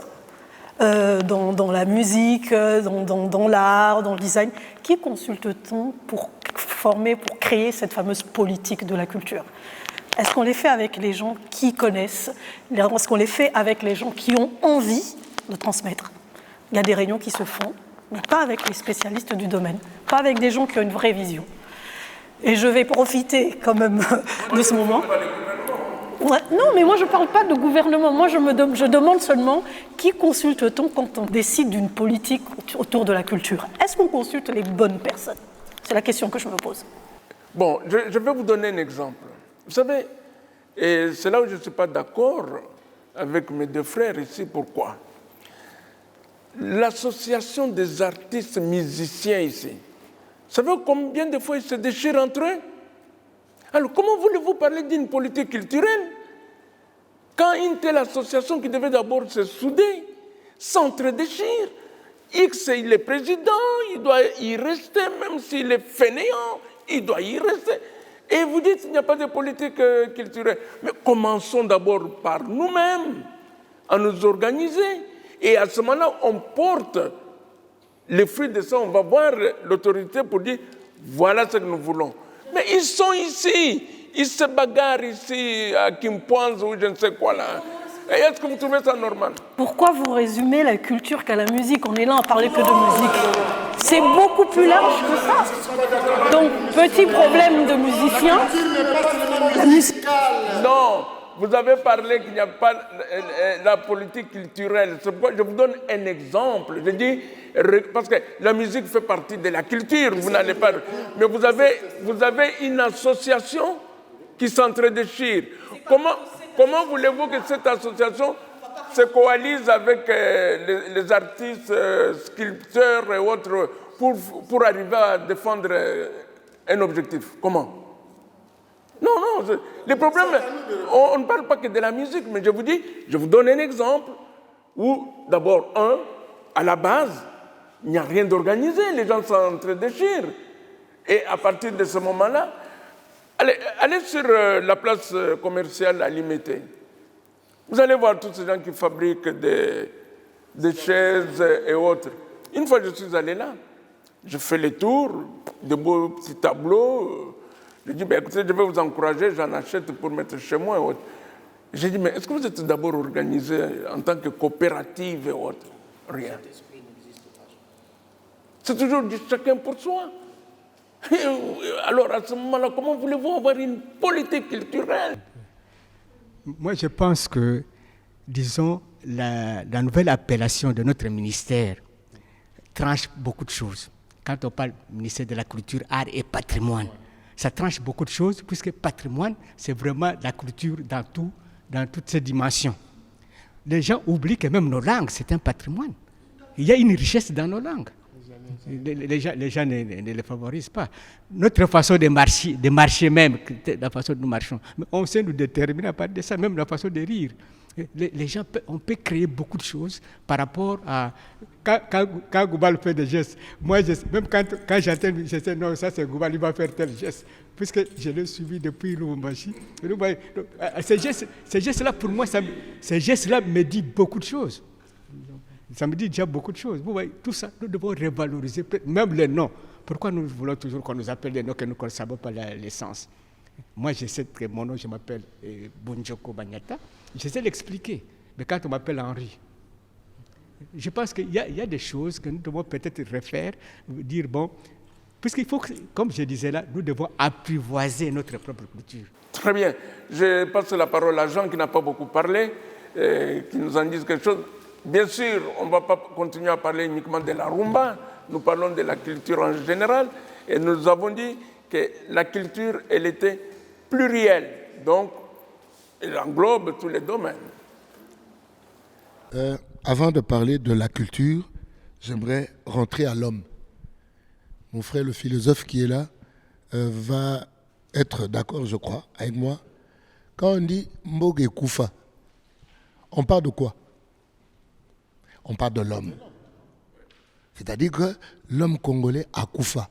S3: dans la musique, dans l'art, dans le design. Qui consulte-t-on pour former, pour créer cette fameuse politique de la culture? Est-ce qu'on les fait avec les gens qui connaissent? Est-ce qu'on les fait avec les gens qui ont envie de transmettre? Il y a des réunions qui se font, mais pas avec les spécialistes du domaine, pas avec des gens qui ont une vraie vision. Et je vais profiter quand même de ce moment. Ouais, non, mais moi je ne parle pas de gouvernement. Moi je demande seulement qui consulte-t-on quand on décide d'une politique autour de la culture? Est-ce qu'on consulte les bonnes personnes? C'est la question que je me pose.
S1: Bon, je vais vous donner un exemple. Vous savez, et c'est là où je ne suis pas d'accord avec mes deux frères ici. Pourquoi? L'association des artistes musiciens ici, vous savez combien de fois ils se déchirent entre eux? Alors, comment voulez-vous parler d'une politique culturelle quand une telle association qui devait d'abord se souder s'entre-déchire? X, il est président, il doit y rester, même s'il est fainéant, il doit y rester. Et vous dites qu'il n'y a pas de politique culturelle. Mais commençons d'abord par nous-mêmes, à nous organiser. Et à ce moment-là, on porte les fruits de ça, on va voir l'autorité pour dire, voilà ce que nous voulons. Mais ils sont ici, ils se bagarrent ici à Kimpoanz ou je ne sais quoi là. Et est-ce que vous trouvez ça normal?
S3: Pourquoi vous résumez la culture qu'à la musique? On est là à parler que de musique. C'est beaucoup plus large que ça. Donc, petit problème de musicien.
S1: Non, vous avez parlé qu'il n'y a pas la politique culturelle. C'est pourquoi je vous donne un exemple. Je dis, parce que la musique fait partie de la culture, vous n'allez pas... Mais vous avez une association qui s'entre-déchire. Comment voulez-vous que cette association se coalise avec les artistes, sculpteurs et autres pour arriver à défendre un objectif? Comment? Non, les problèmes, on ne parle pas que de la musique, mais je vous donne un exemple où, d'abord, à la base, il n'y a rien d'organisé, les gens s'entre-déchirent. Et à partir de ce moment-là, allez sur la place commerciale à Limité. Vous allez voir tous ces gens qui fabriquent des chaises et autres. Une fois que je suis allé là, je fais les tours, de beaux petits tableaux. Je dis, écoutez, je vais vous encourager, j'en achète pour mettre chez moi et autres. J'ai dit, mais est-ce que vous êtes d'abord organisé en tant que coopérative et autres? Rien. C'est toujours du chacun pour soi. Et alors à ce moment-là, comment voulez-vous avoir une politique culturelle?
S2: Moi, je pense que, disons, la nouvelle appellation de notre ministère tranche beaucoup de choses. Quand on parle ministère de la culture, art et patrimoine, ça tranche beaucoup de choses, puisque patrimoine, c'est vraiment la culture dans toutes ses dimensions. Les gens oublient que même nos langues, c'est un patrimoine. Il y a une richesse dans nos langues. Les gens ne les favorisent pas. Notre façon de marcher même, la façon dont nous marchons, on sait nous déterminer à partir de ça, même la façon de rire. Les gens, on peut créer beaucoup de choses par rapport à... Quand Goubal fait des gestes, moi, même quand j'entends, je sais, non, ça c'est Goubal, il va faire tel geste. Puisque je l'ai suivi depuis Lubumbashi. Ces gestes-là, pour moi, ces gestes-là me disent beaucoup de choses. Ça me dit déjà beaucoup de choses. Vous voyez, tout ça, nous devons revaloriser, même les noms. Pourquoi nous voulons toujours qu'on nous appelle des noms que nous ne savons pas l'essence? Moi, je sais que mon nom, je m'appelle Bunjoko Banyata. Je sais l'expliquer. Mais quand on m'appelle Henri, je pense qu'il y a des choses que nous devons peut-être refaire, dire, bon, puisqu'il faut, comme je disais là, nous devons apprivoiser notre propre culture.
S1: Très bien. Je passe la parole à Jean qui n'a pas beaucoup parlé, qui nous en dise quelque chose. Bien sûr, on ne va pas continuer à parler uniquement de la rumba, nous parlons de la culture en général, et nous avons dit que la culture, elle était plurielle, donc elle englobe tous les domaines.
S6: Avant de parler de la culture, j'aimerais rentrer à l'homme. Mon frère, le philosophe qui est là, va être d'accord, je crois, avec moi. Quand on dit Mboge Koufa, on parle de quoi? On parle de l'homme. C'est-à-dire que l'homme congolais a Koufa.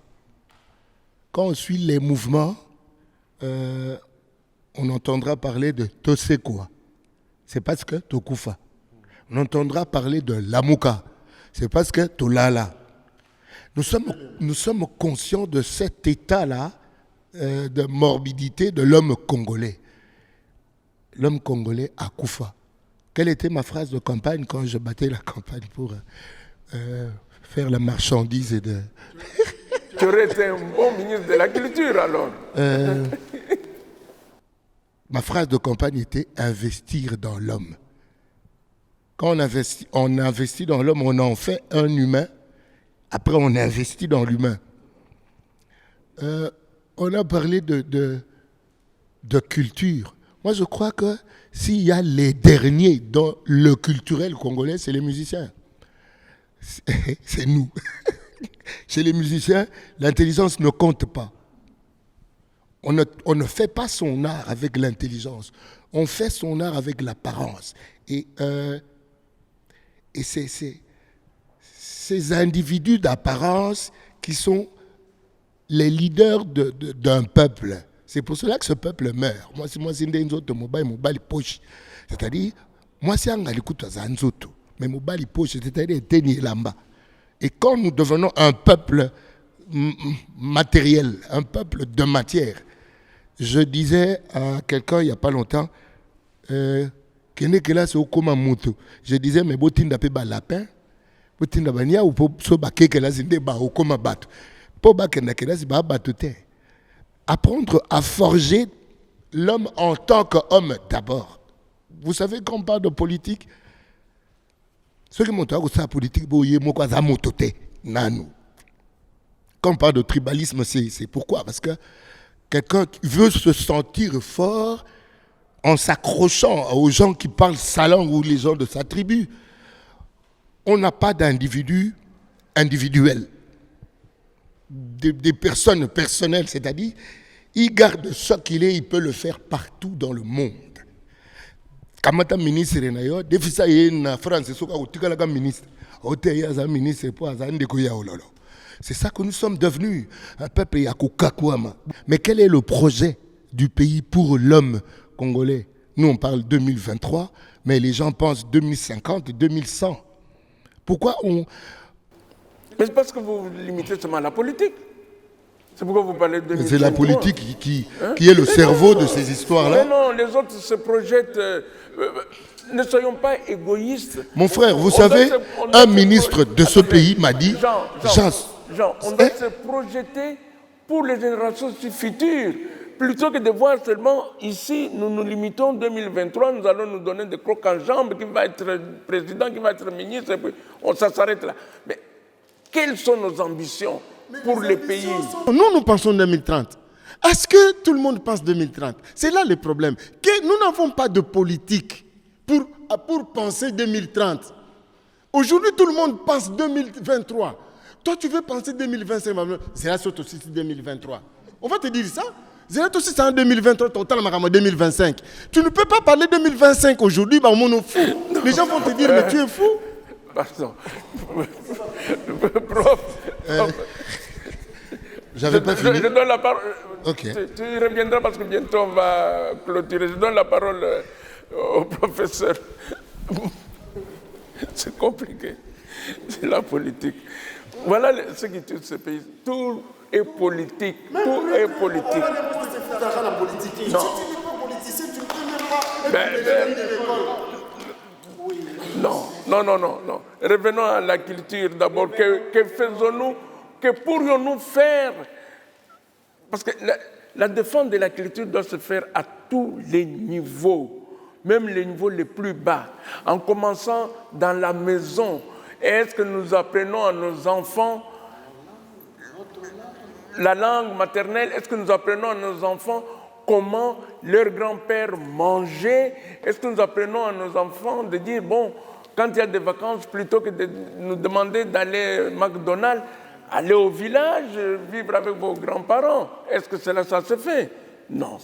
S6: Quand on suit les mouvements, on entendra parler de Tosekwa. C'est parce que Tokoufa. On entendra parler de Lamuka. C'est parce que Tolala. Nous sommes conscients de cet état-là de morbidité de l'homme congolais. L'homme congolais a Koufa. Quelle était ma phrase de campagne quand je battais la campagne pour faire la marchandise et de...
S1: Tu aurais été un bon ministre de la culture alors.
S6: Ma phrase de campagne était investir dans l'homme. Quand on investit dans l'homme, on en fait un humain. Après, on investit dans l'humain. On a parlé de culture. Moi, je crois que s'il y a les derniers dans le culturel congolais, c'est les musiciens. C'est nous. Chez les musiciens, l'intelligence ne compte pas. On ne fait pas son art avec l'intelligence. On fait son art avec l'apparence. Et ces individus d'apparence qui sont les leaders d'un peuple. C'est pour cela que ce peuple meurt. Moi, c'est une autre mobile poche. C'est-à-dire, moi, c'est un galikuta zanzoto. Mais mobile poche, c'est-à-dire tenir lamba. Et quand nous devenons un peuple matériel, un peuple de matière, je disais à quelqu'un il n'y a pas longtemps, je disais, mais botinda pe ba lapin, botinda ba nia ou so ba keke la zinde ba okoma bato. Po ba kenda kela si ba bato te. Apprendre à forger l'homme en tant qu'homme d'abord. Vous savez, quand on parle de politique, ceux qui m'ont dit que la politique, quand on parle de tribalisme, c'est pourquoi? Parce que quelqu'un veut se sentir fort en s'accrochant aux gens qui parlent sa langue ou les gens de sa tribu. On n'a pas d'individu individuel. Des personnes personnelles, c'est-à-dire, il garde ce qu'il est, il peut le faire partout dans le monde. Kamata ministre nayo, defisa na France soka utikala ka ministre. Oteya za ministre po azande ko ya ololo. C'est ça que nous sommes devenus, un peuple yakukakwama. Mais quel est le projet du pays pour l'homme congolais? Nous on parle 2023, mais les gens pensent 2050, 2100. Pourquoi on...
S1: Mais c'est parce que vous limitez seulement la politique. C'est pourquoi vous parlez de 2023.
S6: C'est la politique qui est le cerveau de ces histoires-là.
S1: Mais non, les autres se projettent. Ne soyons pas égoïstes.
S6: Mon frère, vous savez, un ministre de ce pays m'a dit, Jean,
S1: Jean, on doit se projeter pour les générations futures. Plutôt que de voir seulement ici, nous nous limitons 2023, nous allons nous donner des crocs en jambes, qui va être président, qui va être ministre, et puis ça s'arrête là. Mais quelles sont nos ambitions pour les pays?
S5: Nous pensons 2030. Est-ce que tout le monde pense 2030? C'est là le problème. Que nous n'avons pas de politique pour penser 2030. Aujourd'hui, tout le monde pense 2023. Toi, tu veux penser 2025. C'est là surtout aussi 2023. On va te dire ça. C'est là aussi en 2023, total 2025. Tu ne peux pas parler 2025 aujourd'hui, bah, on est fou. Les gens vont te dire, mais tu es fou.
S1: Pardon. Prof.
S6: J'avais pas fini.
S1: Je donne la parole.
S6: Ok.
S1: Tu reviendras parce que bientôt on va clôturer. Je donne la parole au professeur. C'est compliqué. C'est la politique. Voilà ce qui tue ce pays. Tout est politique. Tout est politique. Non. Non. Revenons à la culture d'abord. Que faisons-nous? Que pourrions-nous faire? Parce que la défense de la culture doit se faire à tous les niveaux, même les niveaux les plus bas, en commençant dans la maison. Est-ce que nous apprenons à nos enfants la langue maternelle? Est-ce que nous apprenons à nos enfants comment leur grand-père mangeait? Est-ce que nous apprenons à nos enfants de dire, bon, quand il y a des vacances, plutôt que de nous demander d'aller au McDonald's, aller au village, vivre avec vos grands-parents? Est-ce que ça se fait? Non.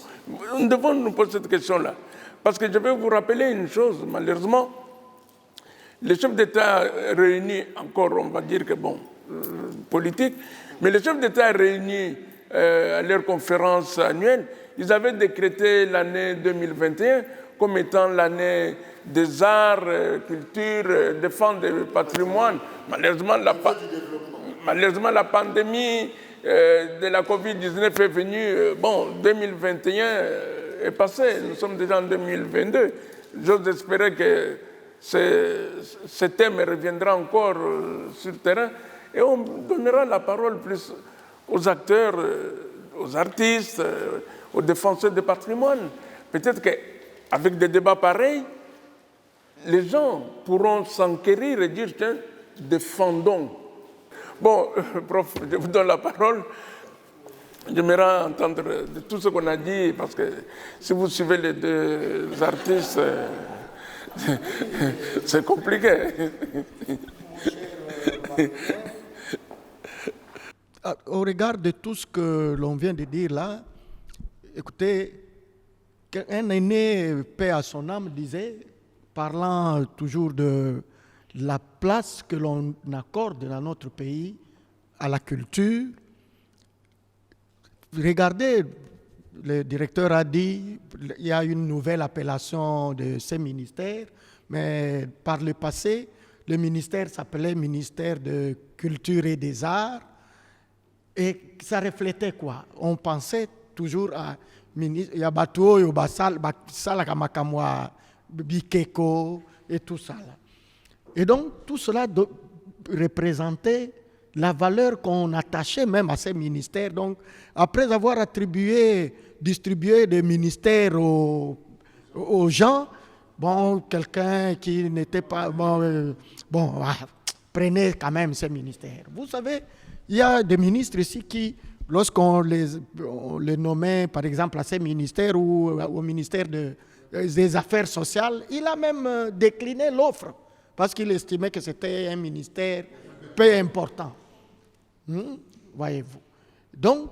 S1: Nous devons nous poser cette question-là. Parce que je vais vous rappeler une chose, malheureusement, les chefs d'État réunis, encore on va dire que bon, politique, mais les chefs d'État réunis à leur conférence annuelle, ils avaient décrété l'année 2021 comme étant l'année des arts, culture, défense du patrimoine. Malheureusement, la pandémie de la Covid-19 est venue. 2021 est passé, nous sommes déjà en 2022. J'ose espérer que ce thème reviendra encore sur le terrain et on donnera la parole plus aux acteurs, aux artistes, aux défenseurs du patrimoine. Peut-être qu'avec des débats pareils, les gens pourront s'enquérir et dire, tiens, défendons. Bon, prof, je vous donne la parole. J'aimerais entendre de tout ce qu'on a dit, parce que si vous suivez les deux artistes, c'est compliqué.
S4: Au regard de tout ce que l'on vient de dire là, écoutez, un aîné, paix à son âme, disait, parlant toujours de la place que l'on accorde dans notre pays à la culture. Regardez, le directeur a dit, il y a une nouvelle appellation de ces ministères, mais par le passé, le ministère s'appelait ministère de Culture et des Arts, et ça reflétait quoi? On pensait toujours à Yabato, Yobasal, Salakamakamwa, Bikeko et tout ça. Là. Et donc, tout cela représentait la valeur qu'on attachait même à ces ministères. Donc, après avoir distribué des ministères aux gens, bon, quelqu'un qui n'était pas... prenez quand même ces ministères. Vous savez, il y a des ministres ici qui, lorsqu'on les nommait, par exemple, à ces ministères ou au ministère des Affaires sociales, il a même décliné l'offre parce qu'il estimait que c'était un ministère peu important. Voyez-vous. Donc,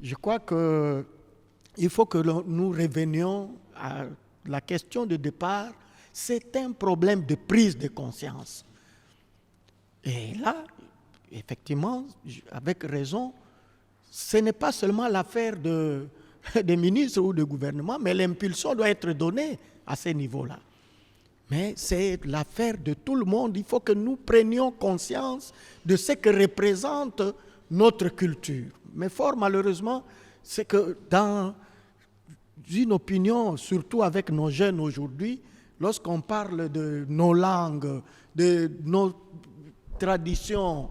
S4: je crois qu'il faut que nous revenions à la question de départ. C'est un problème de prise de conscience. Et là, effectivement, avec raison, ce n'est pas seulement l'affaire des ministres ou du gouvernement, mais l'impulsion doit être donnée à ces niveaux-là. Mais c'est l'affaire de tout le monde. Il faut que nous prenions conscience de ce que représente notre culture. Mais fort malheureusement, c'est que dans une opinion, surtout avec nos jeunes aujourd'hui, lorsqu'on parle de nos langues, de nos traditions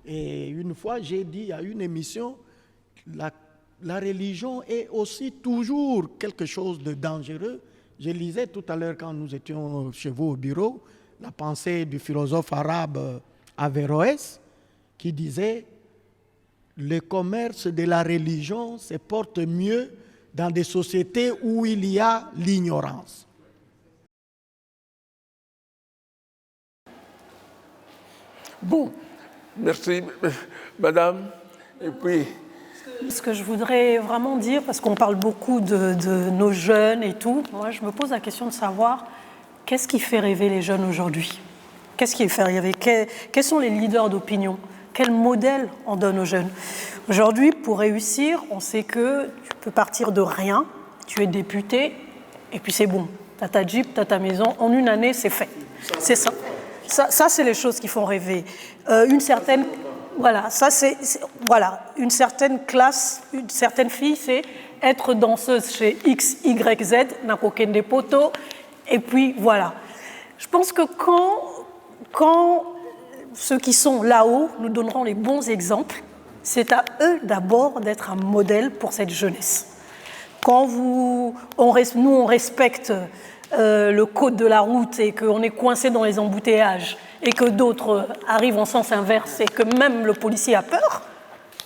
S4: Et une fois, j'ai dit à une émission, la religion est aussi toujours quelque chose de dangereux. Je lisais tout à l'heure quand nous étions chez vous au bureau, la pensée du philosophe arabe Averroès, qui disait « Le commerce de la religion se porte mieux dans des sociétés où il y a l'ignorance. »
S1: Bon, merci, madame. Et puis...
S3: Ce que je voudrais vraiment dire, parce qu'on parle beaucoup de nos jeunes et tout, moi je me pose la question de savoir qu'est-ce qui fait rêver les jeunes aujourd'hui? Qu'est-ce qui les fait rêver? Quels sont les leaders d'opinion? Quel modèle on donne aux jeunes? Aujourd'hui, pour réussir, on sait que tu peux partir de rien, tu es député, et puis c'est bon. Tu as ta Jeep, tu as ta maison, en une année, c'est fait. C'est ça. Ça, c'est les choses qui font rêver. Une certaine... Voilà, ça voilà, une certaine classe, une certaine fille, c'est être danseuse chez X, Y, Z, n'a qu'aucun des poteaux, et puis voilà. Je pense que quand ceux qui sont là-haut nous donneront les bons exemples, c'est à eux d'abord d'être un modèle pour cette jeunesse. Quand nous on respecte le code de la route et qu'on est coincé dans les embouteillages, et que d'autres arrivent en sens inverse et que même le policier a peur,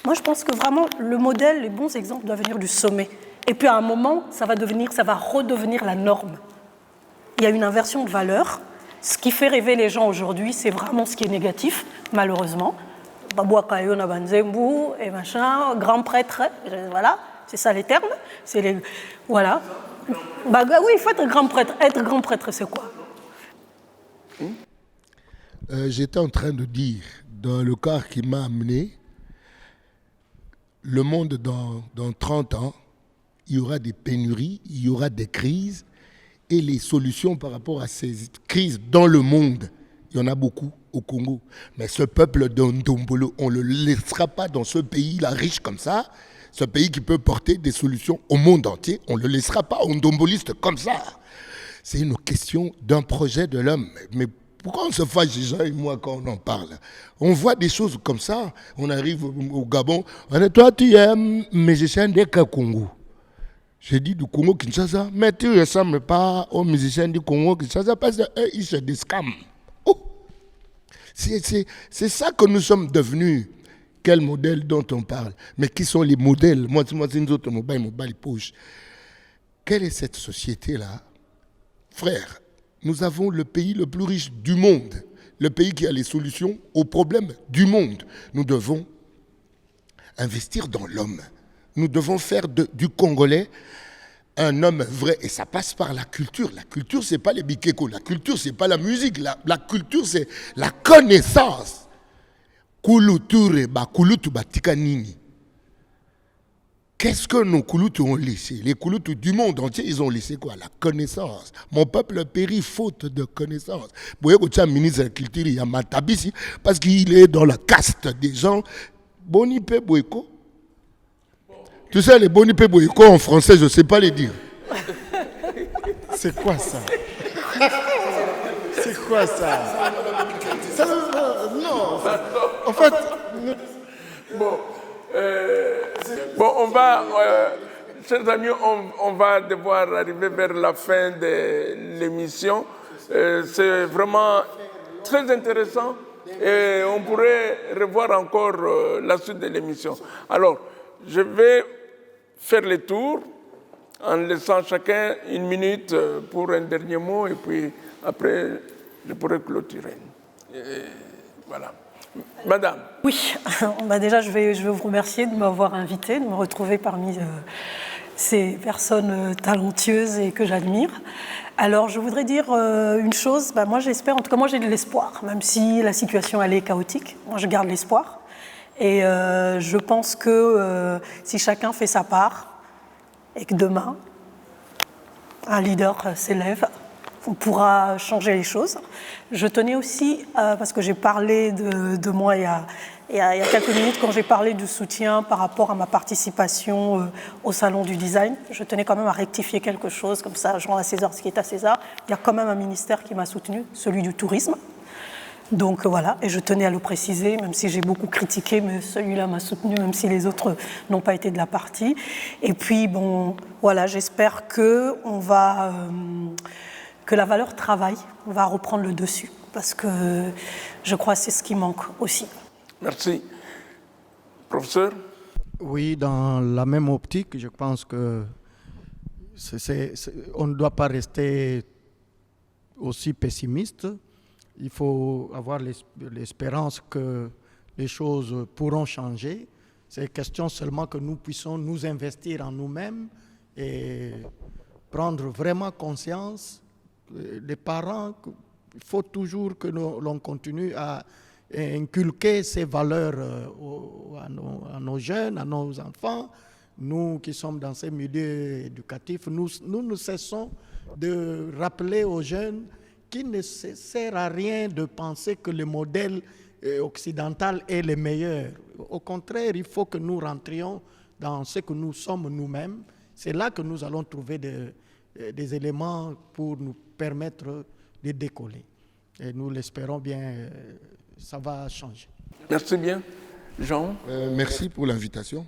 S3: moi je pense que vraiment le modèle, les bons exemples doivent venir du sommet. Et puis à un moment, ça va redevenir la norme. Il y a une inversion de valeurs. Ce qui fait rêver les gens aujourd'hui, c'est vraiment ce qui est négatif, malheureusement. Babouakayo Nabanzembu et machin, grand prêtre, voilà, c'est ça les termes. Voilà. Oui, il faut être grand prêtre. Être grand prêtre, c'est quoi?
S6: J'étais en train de dire, dans le cas qui m'a amené, le monde dans 30 ans, il y aura des pénuries, il y aura des crises, et les solutions par rapport à ces crises dans le monde, il y en a beaucoup au Congo. Mais ce peuple d'Ndombolo, on ne le laissera pas dans ce pays-là riche comme ça, ce pays qui peut porter des solutions au monde entier, on ne le laissera pas aux ndombolistes comme ça. C'est une question d'un projet de l'homme. Mais pourquoi on se fâche, Jean et moi, quand on en parle? On voit des choses comme ça. On arrive au Gabon. On dit, toi, tu es musicien de quel Congo? J'ai dit du Congo-Kinshasa. Mais tu ne ressembles pas aux musiciens du Congo-Kinshasa parce qu'eux, ils se discament. Oh. C'est ça que nous sommes devenus. Quel modèle dont on parle? Mais qui sont les modèles? Moi, c'est une autre mobile poche. Quelle est cette société-là? Frère, nous avons le pays le plus riche du monde, le pays qui a les solutions aux problèmes du monde. Nous devons investir dans l'homme. Nous devons faire du Congolais un homme vrai. Et ça passe par la culture. La culture, ce n'est pas les bikeko. La culture, ce n'est pas la musique. La culture, c'est la connaissance. Qu'est-ce que nos Kouloutou ont laissé? Les Kouloutou du monde entier, ils ont laissé quoi? La connaissance. Mon peuple périt faute de connaissance. Vous voyez que ministre de la Culture, il y a Matabisi, parce qu'il est dans la caste des gens. Bonipe Boyko. Tu sais, les Bonipe Boyko en français, je ne sais pas les dire.
S5: C'est quoi ça? C'est quoi ça? Non. En fait...
S1: Bon, on va, chers amis, on va devoir arriver vers la fin de l'émission. C'est vraiment très intéressant et on pourrait revoir encore la suite de l'émission. Alors, je vais faire le tour en laissant chacun une minute pour un dernier mot et puis après, je pourrai clôturer. Voilà. Madame.
S3: Oui, déjà je vais vous remercier de m'avoir invité, de me retrouver parmi ces personnes talentueuses et que j'admire. Alors je voudrais dire une chose, moi j'espère, en tout cas moi j'ai de l'espoir, même si la situation elle est chaotique, moi je garde l'espoir. Et je pense que si chacun fait sa part et que demain un leader s'élève, on pourra changer les choses. Je tenais aussi, parce que j'ai parlé de moi il y a quelques minutes, quand j'ai parlé du soutien par rapport à ma participation au Salon du Design, je tenais quand même à rectifier quelque chose, comme ça je rends à César ce qui est à César. Il y a quand même un ministère qui m'a soutenu, celui du tourisme. Donc voilà, et je tenais à le préciser, même si j'ai beaucoup critiqué, mais celui-là m'a soutenu, même si les autres n'ont pas été de la partie. Et puis bon, voilà, j'espère que la valeur travail va reprendre le dessus, parce que je crois que c'est ce qui manque aussi.
S1: Merci. Professeur?
S4: Oui, dans la même optique, je pense que on ne doit pas rester aussi pessimiste. Il faut avoir l'espérance que les choses pourront changer. C'est question seulement que nous puissions nous investir en nous-mêmes et prendre vraiment conscience. Les parents, il faut toujours que l'on continue à inculquer ces valeurs à nos jeunes, à nos enfants. Nous qui sommes dans ces milieux éducatifs, nous ne cessons de rappeler aux jeunes qu'il ne sert à rien de penser que le modèle occidental est le meilleur. Au contraire, il faut que nous rentrions dans ce que nous sommes nous-mêmes. C'est là que nous allons trouver des éléments pour nous permettre de décoller. Et nous l'espérons bien, ça va changer.
S1: Merci bien. Jean?
S6: Merci pour l'invitation.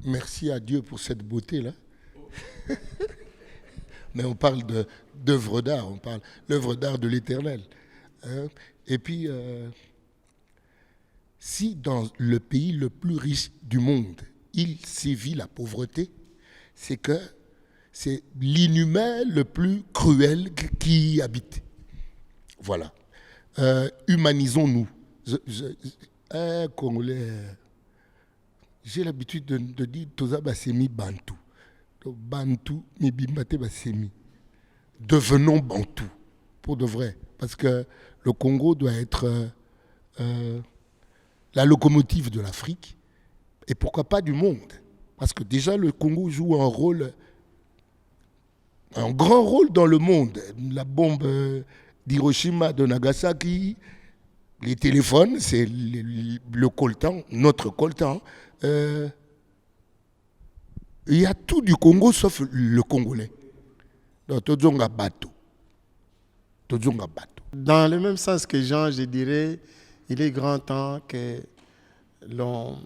S6: Merci à Dieu pour cette beauté-là. Mais on parle d'œuvre d'art, on parle l'œuvre d'art de l'Éternel. Et puis, si dans le pays le plus riche du monde, il sévit la pauvreté, c'est que c'est l'inhumain le plus cruel qui y habite. Voilà. Humanisons-nous. Un Congolais, j'ai l'habitude de dire Toza Basemi Bantu. Bantu, Mibimbate Basemi. Devenons Bantu, pour de vrai. Parce que le Congo doit être la locomotive de l'Afrique, et pourquoi pas du monde. Parce que déjà, le Congo joue un grand rôle dans le monde. La bombe d'Hiroshima, de Nagasaki, les téléphones, c'est le coltan, notre coltan. Il y a tout du Congo sauf le Congolais. Donc, Todzonga Bato.
S5: Dans le même sens que Jean, je dirais, il est grand temps que l'on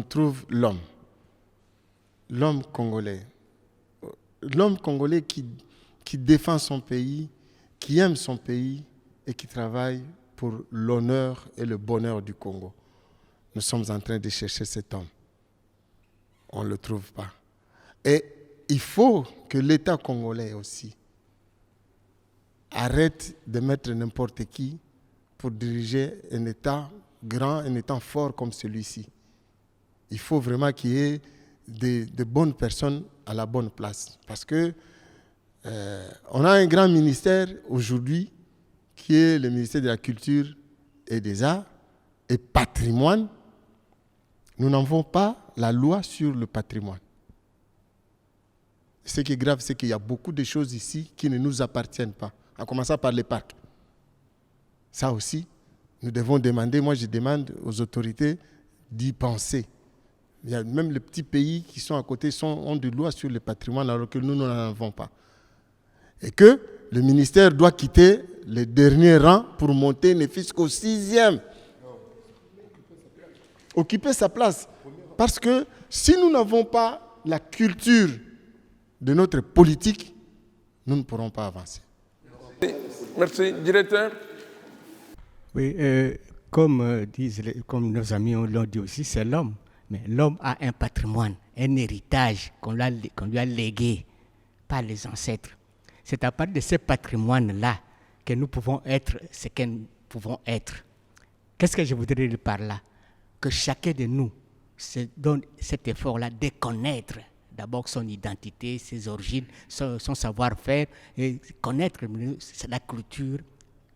S5: trouve l'homme congolais. L'homme congolais qui défend son pays, qui aime son pays et qui travaille pour l'honneur et le bonheur du Congo. Nous sommes en train de chercher cet homme. On ne le trouve pas. Et il faut que l'État congolais aussi arrête de mettre n'importe qui pour diriger un État grand, un État fort comme celui-ci. Il faut vraiment qu'il y ait de bonnes personnes à la bonne place. Parce que on a un grand ministère aujourd'hui qui est le ministère de la Culture et des Arts et Patrimoine. Nous n'avons pas la loi sur le patrimoine. Ce qui est grave, c'est qu'il y a beaucoup de choses ici qui ne nous appartiennent pas, en commençant par les parcs. Ça aussi, nous devons demander, moi je demande aux autorités d'y penser. Il y a même les petits pays qui sont à côté ont des lois sur le patrimoine alors que nous n'en avons pas. Et que le ministère doit quitter le dernier rang pour monter ne fût-ce qu'au 6e. Occuper sa place. Parce que si nous n'avons pas la culture de notre politique, nous ne pourrons pas avancer.
S1: Merci. Directeur?
S2: Oui, comme nos amis l'ont dit aussi, c'est l'homme. Mais l'homme a un patrimoine, un héritage qu'on lui a légué par les ancêtres. C'est à partir de ce patrimoine-là que nous pouvons être ce que nous pouvons être. Qu'est-ce que je voudrais dire par là? Que chacun de nous se donne cet effort-là de connaître d'abord son identité, ses origines, son savoir-faire, et connaître la culture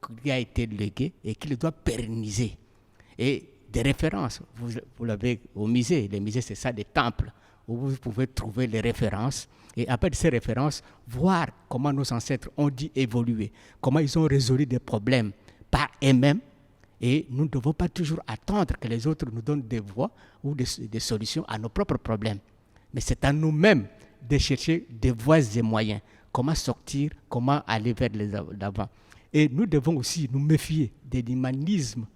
S2: qui lui a été léguée et qu'il doit pérenniser. Et des références, vous l'avez au musée. Les musées, c'est ça, des temples, où vous pouvez trouver les références. Et après ces références, voir comment nos ancêtres ont dû évoluer, comment ils ont résolu des problèmes par eux-mêmes. Et nous ne devons pas toujours attendre que les autres nous donnent des voies ou des solutions à nos propres problèmes. Mais c'est à nous-mêmes de chercher des voies et moyens. Comment sortir, comment aller vers l'avant. Et nous devons aussi nous méfier de l'humanisme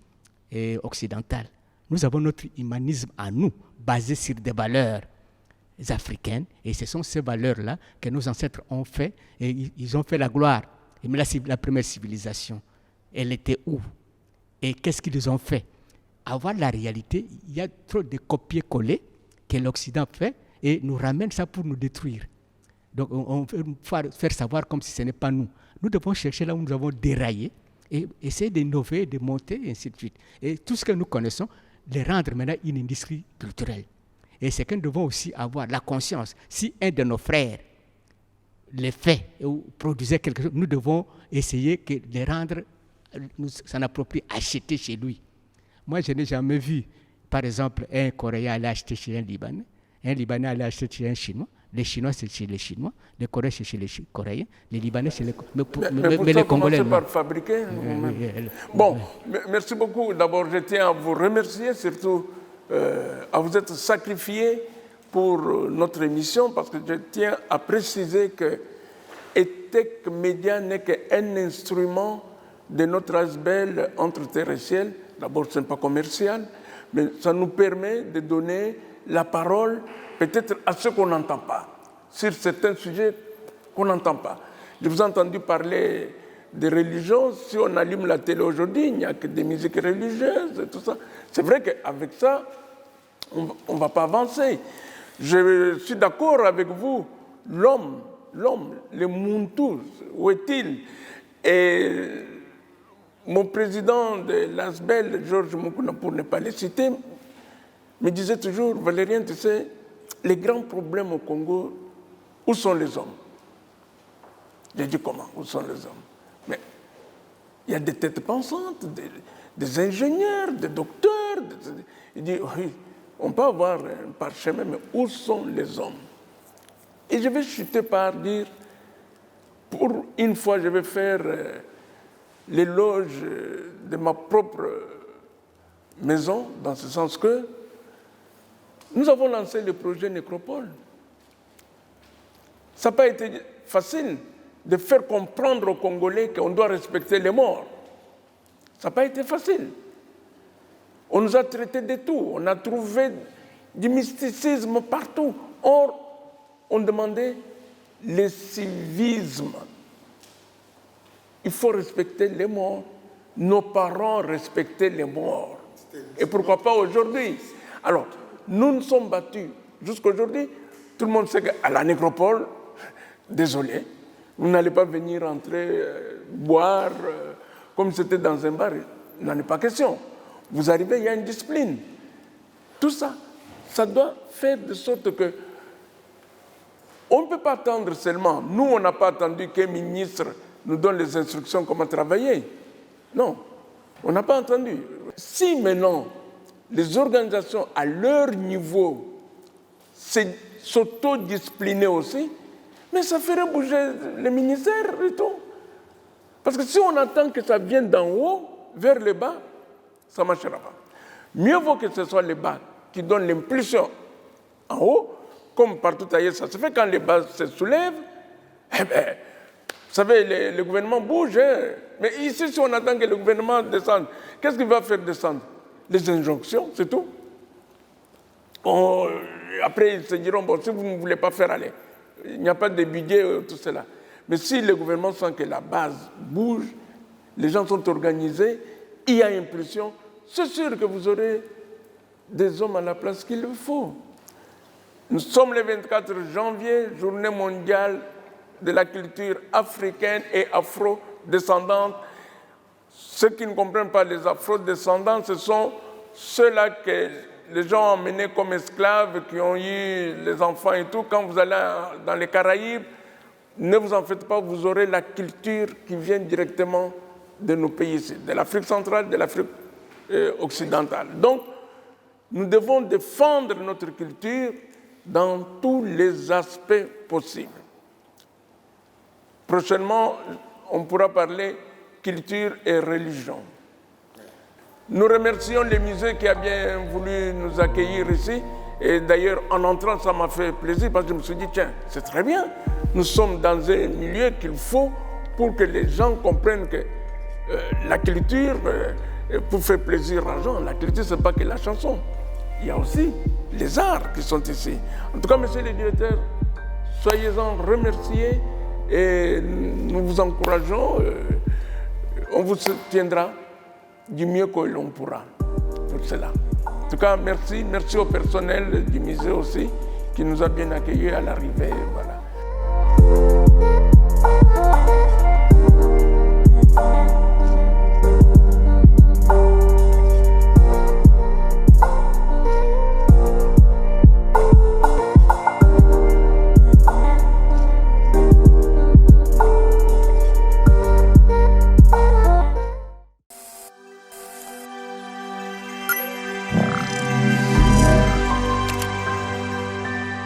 S2: occidental. Nous avons notre humanisme à nous, basé sur des valeurs africaines. Et ce sont ces valeurs-là que nos ancêtres ont fait. Et ils ont fait la gloire. Et mais la première civilisation, elle était où? Et qu'est-ce qu'ils ont fait? Avoir la réalité, il y a trop de copier-coller que l'Occident fait et nous ramène ça pour nous détruire. Donc on veut faire savoir comme si ce n'est pas nous. Nous devons chercher là où nous avons déraillé et essayer d'innover, de monter, et ainsi de suite. Et tout ce que nous connaissons, les rendre maintenant une industrie culturelle. Et c'est que nous devons aussi avoir la conscience. Si un de nos frères les fait ou produisait quelque chose, nous devons essayer de les rendre, s'en approprier, acheter chez lui. Moi, je n'ai jamais vu, par exemple, un Coréen aller acheter chez un Libanais aller acheter chez un Chinois. Les Chinois, c'est chez les Chinois. Les Coréens, c'est chez les Coréens. Les Libanais, c'est les Coréens.
S1: Mais les Congolais, par fabriquer. Bon, merci beaucoup. D'abord, je tiens à vous remercier, surtout à vous être sacrifié pour notre émission, parce que je tiens à préciser que ETEC Média n'est qu'un instrument de notre ASBEL entre terre et ciel. D'abord, ce n'est pas commercial, mais ça nous permet de donner la parole peut-être à ceux qu'on n'entend pas, sur certains sujets qu'on n'entend pas. Je vous ai entendu parler des religions. Si on allume la télé aujourd'hui, il n'y a que des musiques religieuses et tout ça. C'est vrai qu'avec ça, on ne va pas avancer. Je suis d'accord avec vous. L'homme, le Muntu, où est-il? Et mon président de l'ASBEL, Georges Mukuna, pour ne pas le citer, me disait toujours, Valérien, tu sais, les grands problèmes au Congo, où sont les hommes? J'ai dit comment? Où sont les hommes? Mais il y a des têtes pensantes, des ingénieurs, des docteurs. Il dit, oui, on peut avoir un parchemin, mais où sont les hommes? Et je vais chuter par dire, pour une fois, je vais faire l'éloge de ma propre maison, dans ce sens que nous avons lancé le projet Nécropole. Ça n'a pas été facile de faire comprendre aux Congolais qu'on doit respecter les morts. Ça n'a pas été facile. On nous a traités de tout. On a trouvé du mysticisme partout. Or, on demandait le civisme. Il faut respecter les morts. Nos parents respectaient les morts. Et pourquoi pas aujourd'hui? Alors, nous nous sommes battus. Jusqu'aujourd'hui, tout le monde sait qu'à la nécropole, désolé, vous n'allez pas venir entrer, boire, comme c'était dans un bar. Il n'en est pas question. Vous arrivez, il y a une discipline. Tout ça, ça doit faire de sorte que on ne peut pas attendre seulement. Nous, on n'a pas attendu qu'un ministre nous donne les instructions comment travailler. Non, on n'a pas entendu. Si maintenant, les organisations à leur niveau s'autodisciplinaient aussi, mais ça ferait bouger les ministères et tout. Parce que si on attend que ça vienne d'en haut vers le bas, ça ne marchera pas. Mieux vaut que ce soit les bas qui donnent l'impulsion en haut, comme partout ailleurs, ça se fait quand les bas se soulèvent. Eh bien, vous savez, le gouvernement bouge. Hein. Mais ici, si on attend que le gouvernement descende, qu'est-ce qu'il va faire descendre? Les injonctions, c'est tout. Après, ils se diront, bon, si vous ne voulez pas faire aller, il n'y a pas de budget, tout cela. Mais si le gouvernement sent que la base bouge, les gens sont organisés, il y a impulsion, c'est sûr que vous aurez des hommes à la place qu'il faut. Nous sommes le 24 janvier, journée mondiale de la culture africaine et afro-descendante. Ceux qui ne comprennent pas les afro-descendants, ce sont ceux-là que les gens ont emmenés comme esclaves, qui ont eu les enfants et tout. Quand vous allez dans les Caraïbes, ne vous en faites pas, vous aurez la culture qui vient directement de nos pays ici, de l'Afrique centrale, de l'Afrique occidentale. Donc, nous devons défendre notre culture dans tous les aspects possibles. Prochainement, on pourra parler culture et religion. Nous remercions le musée qui a bien voulu nous accueillir ici. Et d'ailleurs, en entrant, ça m'a fait plaisir parce que je me suis dit, tiens, c'est très bien. Nous sommes dans un milieu qu'il faut pour que les gens comprennent que la culture, pour faire plaisir aux gens, la culture, ce n'est pas que la chanson. Il y a aussi les arts qui sont ici. En tout cas, monsieur le directeur, soyez-en remerciés et nous vous encourageons. On vous soutiendra du mieux que l'on pourra pour cela. En tout cas, merci au personnel du musée aussi qui nous a bien accueillis à l'arrivée. Voilà.